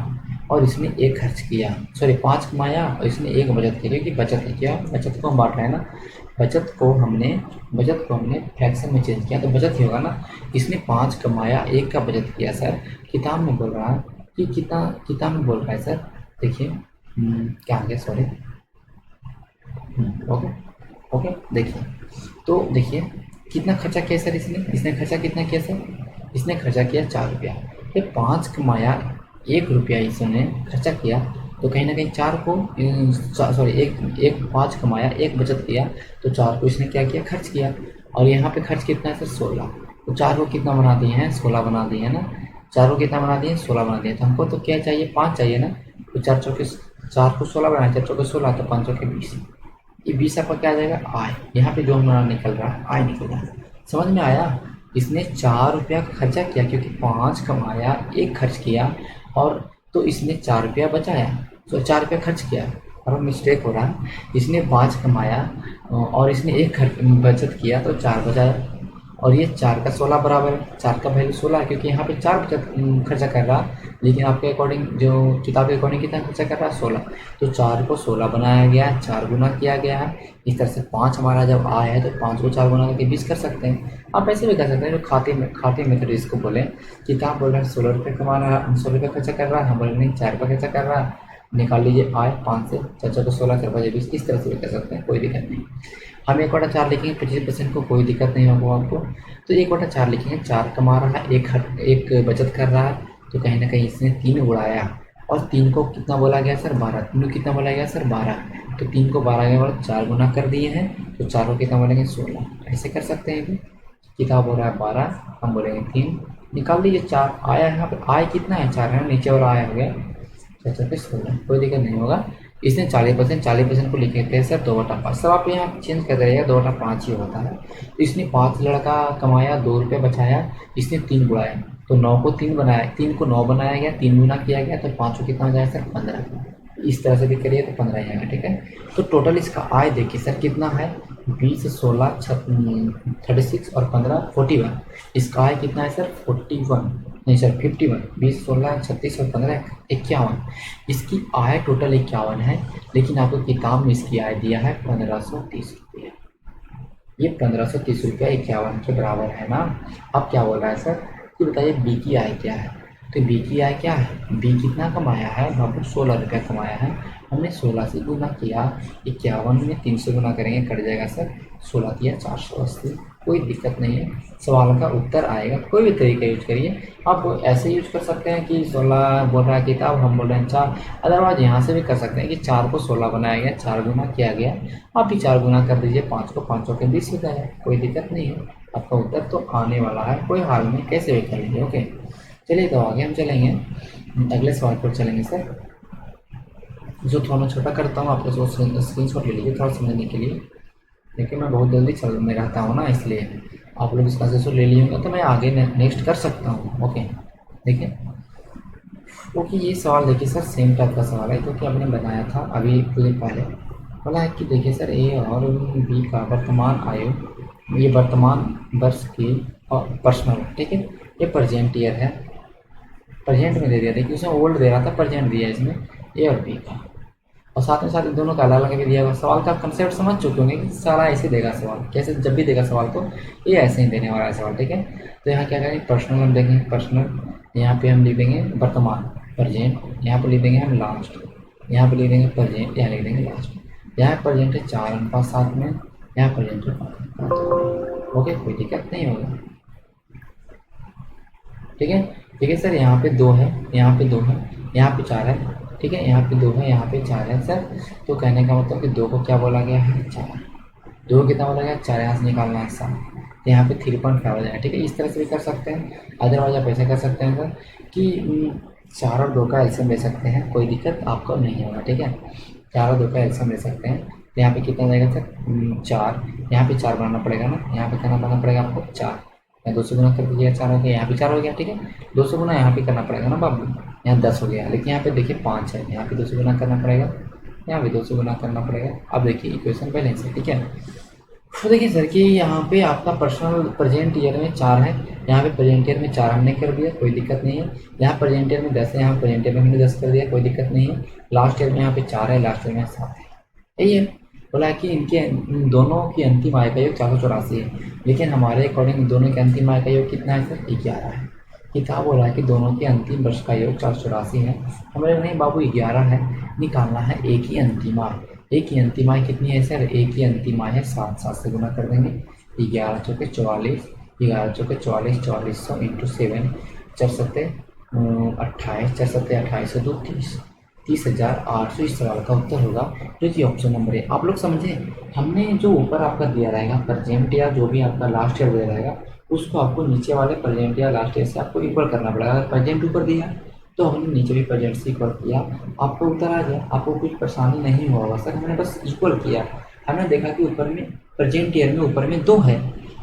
और इसने 1 खर्च किया, सॉरी 5 कमाया और इसने 1 बचत किया, क्योंकि बचत है क्या, बचत को हम बांट रहे हैं ना, बचत को हमने फ्रैक्शन में चेंज किया तो बचत ही होगा ना। इसने 5 कमाया, 1 का बचत किया सर, किताब में बोल रहा है कि किताब में बोल रहा है सर। देखिए क्या आ गया, सॉरी, ओके ओके। देखिए तो देखिए कितना खर्चा किया सर इसने खर्चा कितना किया सर, इसने खर्चा किया 4 रुपया। ये 5 कमाया, 1 रुपया इसने खर्चा किया, तो कहीं ना कहीं 4 को सॉरी एक 5 कमाया, 1 बचत किया, तो 4 को इसने क्या किया, खर्च किया। और यहाँ पे खर्च कितना है सर, 16। तो 4 को कितना बना दिए हैं, 16 बना दिए हैं ना, 4 को कितना बना दिए, 16 बना दिए। तो हमको तो क्या चाहिए, 5 चाहिए ना, तो 4 को 16 बनाए, 4 को 16, तो 5 के 20। ये 20 आपका क्या आ जाएगा, आय। यहाँ पे जो हमारा निकल रहा है आय निकल रहा है, समझ में आया। इसने 4 रुपया का खर्चा किया, क्योंकि 5 कमाया, 1 खर्च किया, और तो इसने 4 रुपया बचाया, तो 4 रुपया खर्च किया। और मिस्टेक हो रहा है, इसने 5 कमाया और इसने 1 खर्च बचत किया, तो 4 बचाया, और ये 4 का 16 बराबर है, 4 का वैल्यू 16 है, क्योंकि यहाँ पे 4 बचत खर्चा कर रहा है, लेकिन आपके अकॉर्डिंग जो किताब के अकॉर्डिंग कितना खर्चा कर रहा है, 16। तो 4 को 16 बनाया गया, 4 गुना किया गया है। इस तरह से 5 हमारा जब आया है तो 5 को 4 गुना करके 20 कर सकते हैं। आप ऐसे भी कर सकते हैं, जो खाते मेथड इसको बोले। किताब बोल रहे हैं 16 रुपये कमा रहा है, 16 रुपये खर्चा कर रहा है, हम बोले नहीं 4 रुपये खर्चा कर रहा है, निकाल लीजिए आय 5 से, 4 को 16, 4 5 20, इस तरह से भी कर सकते हैं, कोई दिक्कत नहीं। हम 1/4 लिखेंगे 25% को, कोई दिक्कत नहीं होगा आपको। तो 1/4 लिखेंगे, 4 कमा रहा है, एक बचत कर रहा है, तो कहीं ना कहीं इसने 3 उड़ाया, और 3 को कितना बोला गया सर, 12। 3 को कितना बोला गया सर, 12। तो 3 को 12 के बाद 4 गुना कर दिए हैं, तो 4 को कितना बोलेंगे, 16। ऐसे कर सकते हैं। किताब हो रहा है 12, हम बोलेंगे 3, निकाल लीजिए 4 आया। यहाँ पे आय कितना है, 4 है, नीचे वाला आया हो गया 4 पे 16, कोई दिक्कत नहीं होगा। इसने 40% को लिखे थे सर 2/5, सब आप यहाँ चेंज कर रहिएगा, 2/5 ही होता है। तो इसने 5 लड़का कमाया, 2 रुपये बचाया, इसने 3 बुढ़ाया, तो 9 को 3 बनाया, 3 को 9 बनाया गया, 3 गुना किया गया, तो 5 को कितना हो जाएगा सर, 15। इस तरह से भी करिए तो 15 आएगा। ठीक है, तो टोटल इसका आय देखिए सर कितना है, 20, 16, 36 और 15, 41। इसका आय कितना है सर, 41 नहीं सर 51। 20, 16, 36 और 15, 51। इसकी आय टोटल 51 है, लेकिन आपको किताब में इसकी आय दिया है 1530 रुपये। ये 1530 रुपया 51 के बराबर है ना। अब क्या बोल रहा है सर कि बताइए बी की आय क्या है। तो बी की आय क्या है, बी कितना कमाया है बाबू, 16 रुपया कमाया है। हमने 16 से गुना किया, 51 में 3 से गुना करेंगे कट जाएगा सर, 16 दिया 480। कोई दिक्कत नहीं है, सवाल का उत्तर आएगा। कोई भी तरीका यूज करिए, आप ऐसे यूज कर सकते हैं कि 16 बोल रहा है किताब, हम बोल रहे हैं 4। अदरवाइज यहाँ से भी कर सकते हैं कि 4 को 16 बनाया गया, 4 गुना किया गया, आप भी 4 गुना कर दीजिए, 5 को 5 के 20 हो जाएगा, कोई दिक्कत नहीं है। आपका उत्तर तो आने वाला है, कोई हाल में कैसे भी कर लीजिए। ओके, चलिए तो आगे हम चलेंगे, अगले सवाल पर चलेंगे सर, जो थोड़ा मैं छोटा करता हूँ, आपको स्क्रीन शॉट ले लीजिए थोड़ा समझने के लिए। देखिए मैं बहुत जल्दी चल में रहता हूँ ना, इसलिए आप लोग इसका से ले लिए होंगे तो मैं आगे नेक्स्ट कर सकता हूँ। ओके देखिए, ओके ये सवाल देखिए सर सेम टाइप का सवाल है क्योंकि आपने बनाया था अभी कुछ पहले। बोला है कि देखिए सर ए और बी का वर्तमान आयु, ये वर्तमान वर्ष की और पर्सनल, ठीक है, ये प्रेजेंट ईयर है, प्रेजेंट में दे दिया, देखिए उसमें ओल्ड दे रहा था, प्रेजेंट दिया है इसमें ए और बी का, और साथ में साथ दोनों का अलग अलग भी दिया हुआ। सवाल का कंसेप्ट समझ चुके होंगे कि सारा ऐसे देगा सवाल, कैसे जब भी देगा सवाल तो ये ऐसे ही देने वाला है सवाल, ठीक है। तो यहाँ क्या करेंगे, पर्सनल हम देंगे, पर्सनल यहाँ पे हम लिख देंगे वर्तमान प्रेजेंट, यहाँ पे लिख देंगे हम लास्ट, यहाँ पे लिख देंगे प्रेजेंट, यहाँ लिख देंगे लास्ट। यहाँ प्रेजेंट है 4:7 में, यहाँ प्रेजेंट है 5:5। ओके, कोई दिक्कत नहीं होगा, ठीक है। ठीक है सर, यहाँ पे 2 है, यहाँ पे 2 है, यहाँ पे 4 है, ठीक है, यहाँ पे 2 है, यहाँ पे 4 है सर। तो कहने का मतलब कि 2 को क्या बोला गया है, 4, 2 कितना बोला गया, 4 यहाँ से निकालना है 7, तो यहाँ पे 3.5 हो जाएगा, ठीक है। इस तरह से भी कर सकते हैं, अदरवाइज आप ऐसे कर सकते हैं सर कि 4 और 2 का एलसीएम ले सकते हैं, कोई दिक्कत आपको नहीं होगा, ठीक है। 4 और 2 का एलसीएम ले सकते हैं, तो यहाँ पे कितना हो जाएगा सर, 4, यहाँ पे 4 बनाना पड़ेगा ना, यहाँ पे कितना बनाना पड़ेगा आपको, 4, यहाँ 2 से गुना कर दीजिए, 4 हो गया, यहाँ पे 4 हो गया, ठीक है। 2 से गुना यहाँ पे करना पड़ेगा ना बाबू, यहाँ 10 हो गया, लेकिन यहाँ पे देखिए 5 है, यहाँ पे 2 से गुना करना पड़ेगा, यहाँ पे 2 से गुना करना पड़ेगा। अब देखिए इक्वेशन बैलेंस है, ठीक है। तो देखिए सर कि यहाँ पे आपका पर्सनल प्रेजेंट ईयर में 4 है, यहाँ पे प्रेजेंट ईयर में 4 हमने कर दिया, कोई दिक्कत नहीं है। यहाँ प्रेजेंट ईयर में 10 है, यहाँ प्रेजेंट ईयर में हमने 10 कर दिया, कोई दिक्कत नहीं है। लास्ट ईयर में यहाँ पे 4 है, लास्ट ईयर में 7 है, यही है। बोला कि इनके इन दोनों की अंतिम आय का योग 484 है, लेकिन हमारे अकॉर्डिंग दोनों की अंतिम आय का योग कितना है सर, 11 है। किताब बोला है कि दोनों के अंतिम वर्ष का योग 484 है, हमारे नहीं बाबू 11 है, निकालना है एक ही अंतिम आय। एक ही अंतिम आय कितनी है सर, एक ही अंतिम आय है 7, 7 से गुना कर देंगे, 11 चौके 44, 11 चौके 44, 4400 इंटू 7, 4 सत्ते 28, 4 सत्ते 28 से 2 30, 30,800 इस सवाल का उत्तर होगा, जो कि ऑप्शन नंबर है। आप लोग समझे, हमने जो ऊपर आपका दिया रहेगा प्रेजेंट या जो भी आपका लास्ट ईयर दिया रहेगा, उसको आपको नीचे वाले प्रेजेंट या लास्ट ईयर से आपको इक्वल करना पड़ेगा। अगर प्रेजेंट ऊपर दिया तो हमने नीचे भी प्रेजेंट से इक्वल किया, आपको उत्तर आ गया, आपको कुछ परेशानी नहीं हुआ होगा सर, हमने बस इक्वल किया। हमने देखा कि ऊपर में प्रेजेंट ईयर में ऊपर में 2 है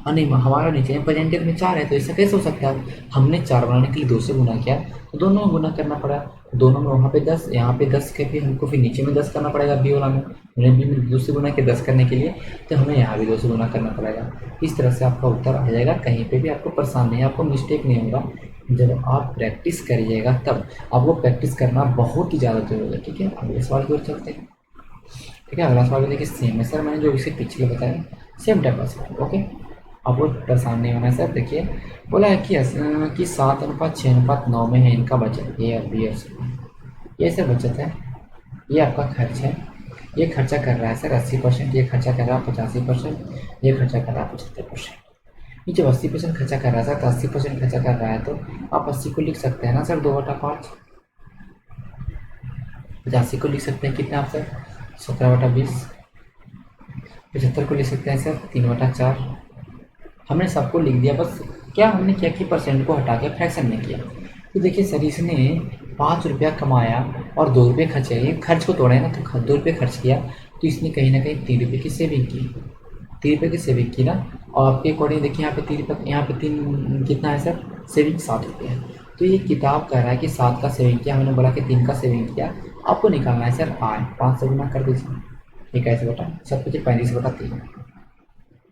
और नहीं हमारा नीचे में प्रेजेंट ईयर में 4 है, तो इससे कैसे हो सकता है। हमने 4 बनाने के लिए 2 से गुना किया, तो दोनों में गुना करना पड़ा, दोनों में वहाँ पे 10, यहाँ पे 10 के फिर हमको फिर नीचे में 10 करना पड़ेगा बी वाला में, बी में 2 से गुना के 10 करने के लिए, तो हमें यहाँ भी 2 से गुना करना पड़ेगा। इस तरह से आपका उत्तर आ जाएगा, कहीं पे भी आपको परेशान नहीं, आपको मिस्टेक नहीं होगा। जब आप प्रैक्टिस करिएगा तब, आपको प्रैक्टिस करना बहुत ही ज़्यादा जरूरी है, ठीक है। अगले सवाल की ओर चलते हैं, ठीक है। अगला सवाल देखिए सेम है सर, मैंने जो इसे पिछले बताया सेम टाइप का सवाल, ओके। आपको परेशान नहीं होना है सर। देखिए बोला है कि 7:6:9 में है इनका बचत, ए और बी और सी, ये सर बचत है, ये आपका खर्च है, ये खर्चा कर रहा है सर 80%, ये खर्चा कर रहा है 85%, ये खर्चा कर रहा है 75%। ये जब 80% खर्चा कर रहा है सर, तो 80% खर्चा कर रहा है तो आप 80 को लिख सकते हैं ना सर 2/5, 85 को लिख सकते हैं कितना आप सर 17/20, 75 को लिख सकते हैं सर 3/4। हमने सबको लिख दिया, बस क्या हमने किया कि परसेंट को हटा के फ्रैक्शन में किया। तो देखिए सर इसने 5 रुपया कमाया और 2 रुपये खर्च किए, खर्च को तोड़े ना, तो 2 रुपये खर्च किया, तो इसने कहीं ना कहीं 3 रुपये की सेविंग की, 3 रुपये की सेविंग की ना। और आपके अकॉर्डिंग देखिए यहाँ पे 3 रुपये, यहाँ पे 3 कितना है सर, सेविंग 7 रुपये है। तो ये किताब कह रहा है कि 7 का सेविंग किया, हमने बोला कि 3 का सेविंग किया। आपको निकालना है सर आय, 5 से गुना कर दीजिए, ये कैसे बेटा, सब कुछ 35/3,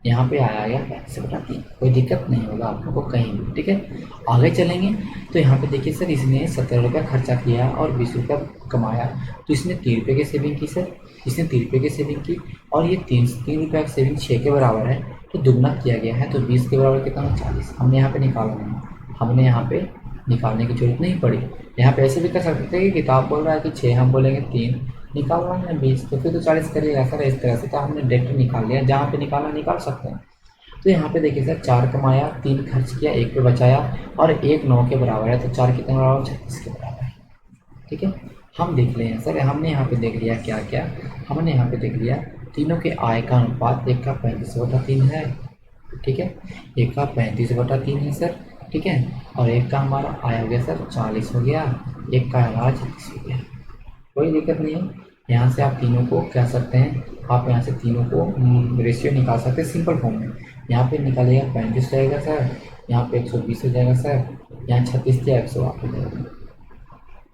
यहाँ पे आया गया 35/3, कोई दिक्कत नहीं होगा आप लोगों को कहीं भी, ठीक है। आगे चलेंगे तो यहाँ पे देखिए सर इसने 17 रुपया खर्चा किया और 20 रुपया कमाया, तो इसने 3 रुपये की सेविंग की सर, इसने 3 रुपये की सेविंग की, और ये 3 रुपया की सेविंग 6 के बराबर है, तो दुगना किया गया है, तो 20 के बराबर कितना है 40। हमने यहाँ पे निकालना है, हमने यहाँ पे निकालने की जरूरत नहीं पड़ी। यहाँ पे ऐसे भी कर सकते हैं कि किताब बोल रहा है कि 6, हम बोलेंगे 3, निकालना है 20, तो फिर तो 40 करिएगा सर। इस तरह से तो हमने डायरेक्ट निकाल लिया, जहाँ पे निकालना निकाल सकते हैं। तो यहाँ पे देखिए सर, 4 कमाया, 3 खर्च किया, 1 पे बचाया और 1 9 के बराबर है, तो 4 कितने बराबर, 36 के बराबर है। ठीक है, हम देख लें सर, हमने यहाँ पे देख लिया क्या क्या, हमने यहाँ पे देख लिया तीनों के आय का अनुपात 1 का 35/3 है। ठीक है, 1 का 35/3 है सर। ठीक है, और 1 का हमारा आय हो गया सर 40 हो गया, 1 का हमारा 36 हो गया। कोई दिक्कत नहीं है। यहाँ से आप तीनों को कह सकते हैं, आप यहाँ से तीनों को रेशियो निकाल सकते हैं सिंपल फॉर्म में। यहाँ पे निकालिएगा 35 रहेगा सर, यहाँ पे 120 हो जाएगा सर, यहाँ 36 या 108 हो जाएगा।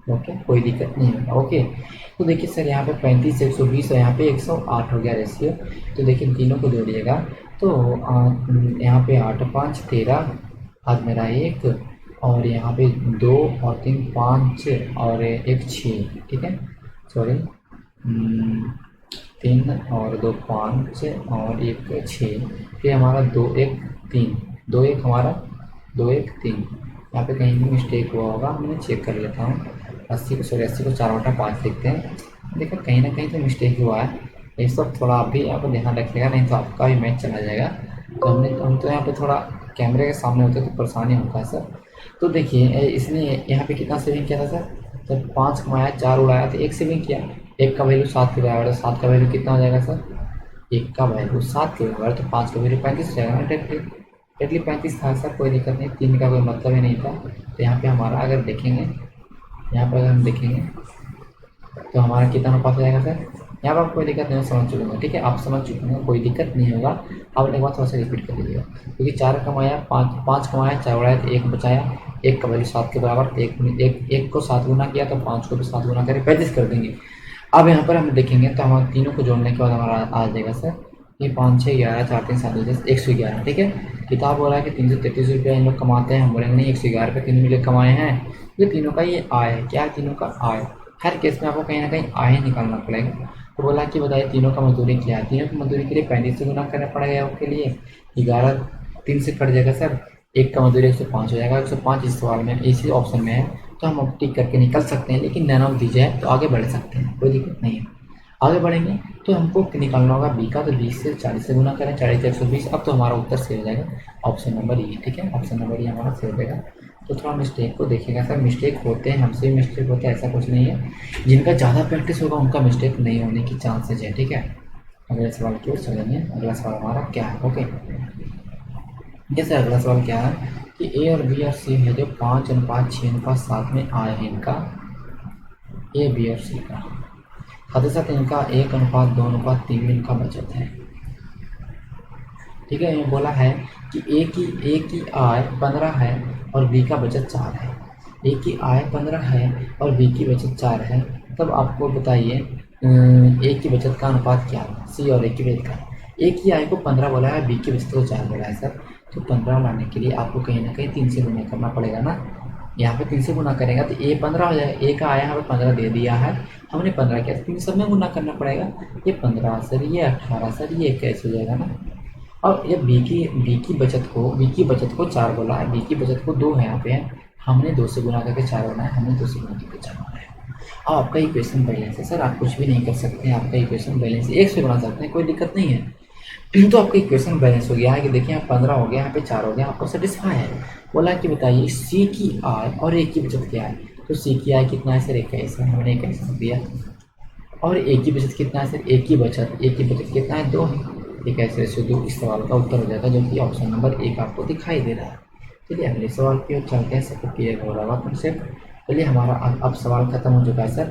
ओके, कोई दिक्कत नहीं होगा। ओके, तो देखिए सर, यहाँ पे 35 120 और यहाँ पे 108 हो गया रेशियो। तो देखिए तीनों को जोड़िएगा तो यहाँ पे 8 5 13, आज मेरा 1, और यहाँ पे 2 और 3 5 और 1 6। ठीक है, सॉरी, 3 और 2 5 और 1 6, फिर हमारा 2 1 3, 2 1 हमारा 2 1 3। यहाँ पे कहीं भी मिस्टेक हुआ होगा, मैं चेक कर लेता हूँ। 80 को 4/5 लिखते हैं। देखो कहीं ना कहीं तो मिस्टेक हुआ है, ये सब थोड़ा आप भी यहाँ पर ध्यान रखिएगा, नहीं तो आपका भी मैच चला जाएगा। तो हम तो यहाँ पे थोड़ा कैमरे के सामने होते तो परेशानी होता है सर। तो देखिए इसने यहाँ पे कितना सेविंग किया था सर, जब 5 कमाया 4 उड़ाया तो 1 सेविंग किया। 1 का वैल्यू 7 के बराबर है, 7 का वैल्यू कितना हो जाएगा सर, 1 का वैल्यू 7 के बराबर, तो 5 का वैल्यू 35 हो जाएगा ना डायरेक्टली 35 था सर, कोई दिक्कत नहीं, 3 का कोई मतलब ही नहीं था। तो यहाँ पे हमारा अगर देखेंगे, यहाँ पर अगर हम देखेंगे तो हमारा कितना अनुपात हो जाएगा सर, यहाँ पर आप कोई दिक्कत नहीं, समझ चुके हैं। ठीक है, आप समझ चुके हैं, कोई दिक्कत नहीं होगा। आप एक बार थोड़ा सा रिपीट कर लीजिएगा, क्योंकि 4 कमाया 5 कमाया 4 उड़ाया तो 1 बचाया, 1 का वैल्यू 7 के बराबर, तो 1 को 7 गुना किया तो 5 को भी 7 गुना करें 35 कर देंगे। अब यहाँ पर हम देखेंगे तो हमारे तीनों को जोड़ने के बाद हमारा आ जाएगा सर, ये 5 6 11 4 3 7 10 111। ठीक है, किताब बोला है कि 333 रुपया इन लोग कमाते हैं, हम बोलेंगे नहीं 111 रुपये तीनों मिले कमाए हैं। ये तीनों का ये आय है, क्या है, तीनों का आय। हर केस में आपको कहीं ना कहीं आय निकालना पड़ेगा। तो बोला कि बताइए तीनों का मजदूरी क्या है, तीनों की मजदूरी के लिए 35 से गुना करना पड़ेगा आपके लिए, 11 3 से कट जाएगा सर, 1 का मजदूरी 105 हो जाएगा। 105 इस सवाल में इसी ऑप्शन में है, तो हम अब टिक करके निकल सकते हैं, लेकिन नैन ऑफ दी जाए तो आगे बढ़ सकते हैं, कोई दिक्कत नहीं है। आगे बढ़ेंगे तो हमको निकालना होगा बी का, तो 20 से 40 से गुना करें, 40 से 120। अब तो हमारा उत्तर सही हो जाएगा, ऑप्शन नंबर ई। ठीक है, ऑप्शन नंबर ई हमारा सही हो जाएगा। तो थोड़ा मिस्टेक को देखिएगा सर, मिस्टेक होते हैं, हमसे भी मिस्टेक होते हैं, ऐसा कुछ नहीं है। जिनका ज़्यादा प्रैक्टिस होगा उनका मिस्टेक नहीं होने की चांसेज है। ठीक है, अगले सवाल की ओर चलेंगे। अगला सवाल हमारा क्या है, ओके, जैसे अगला सवाल क्या है कि ए और बी और सी है जो 5:6:7 में आए हैं इनका, ए बी और सी का, साथ ही साथ इनका 1:2:3 में इनका बचत है। ठीक है, ये बोला है कि ए की आय 15 है और बी का बचत 4 है। ए की आय 15 है और बी की बचत 4 है, तब आपको बताइए ए की बचत का अनुपात क्या है, सी और ए की बचत का। ए की आय को 15 बोला है, बी की बचत को 4 बोला है सर। तो 15 लाने के लिए आपको कहीं ना कहीं 3 से गुना करना पड़ेगा ना, यहाँ पे 3 से गुना करेगा तो ए 15 हो जाएगा। ए का आया हमें 15 दे दिया है, हमने 15 किया, 3 सब में गुना करना पड़ेगा। ये 15 सर, ये 18 सर, ये 21 हो जाएगा ना। और ये बी की बचत को 4 बोला है, बी की बचत को 2 है, यहाँ पे हमने 2 से गुना करके 4 बनाया, हमने 2 से गुना करके 4 बनाया। अब आपका इक्वेशन बैलेंस है सर, आप कुछ भी नहीं कर सकते हैं, आपका इक्वेशन बैलेंस 1 से बना सकते हैं, कोई दिक्कत नहीं है। तो आपका इक्वेशन बैलेंस हो गया है कि देखिए यहाँ 15 हो गया, यहाँ पे 4 हो गया, आपको सेटिस्फाई है। बोला कि बताइए सी की आय और ए की बचत क्या है, तो सी की आय कितना है सर, 21 है, हमने 21 दिया। और ए की बचत कितना है सर, ए की बचत कितना है, 2 है। 21 से 2 इस सवाल का उत्तर हो जाएगा, जो कि ऑप्शन नंबर 1 आपको दिखाई दे रहा है। चलिए अगले सवाल की ओर चलते हैं, सबको क्लियर हो रहा होगा कॉन्सेप्ट। चलिए हमारा अब सवाल खत्म हो चुका है सर।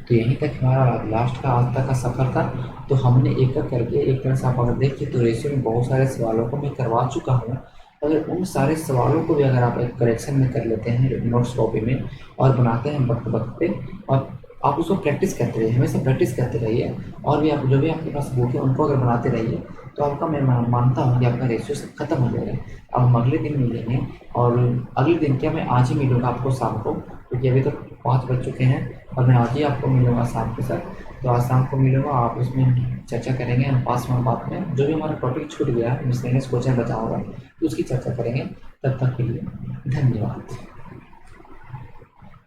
तो यहीं तक हमारा लास्ट का आज तक का सफ़र था। तो हमने एक एक करके, एक तरह से आप अगर देखिए तो रेशियो में बहुत सारे सवालों को मैं करवा चुका हूँ। अगर उन सारे सवालों को भी अगर आप एक करेक्शन में कर लेते हैं नोट्स कॉपी में और बनाते हैं वक्त वक्त पे, और आप उसको प्रैक्टिस करते रहिए, हमेशा प्रैक्टिस करते रहिए, और भी आप जो भी आपके पास बुक है उनको अगर बनाते रहिए, तो आपका मैं मानता हूँ कि आपका रेशियो सब खत्म हो जाएगा। अब हम अगले दिन मिलेंगे, और अगले दिन क्या, मैं आज ही मिलूँगा आपको शाम को, क्योंकि अभी तक 5 बज चुके हैं, और मैं आज ही आपको मिलूँगा शाम के साथ। तो आज शाम को मिलूँगा, आप उसमें चर्चा करेंगे पास में बात में, जो भी हमारा टॉपिक छूट गया है मिसलेनियस क्वेश्चन बचा होगा तो उसकी चर्चा करेंगे। तब तक के लिए धन्यवाद।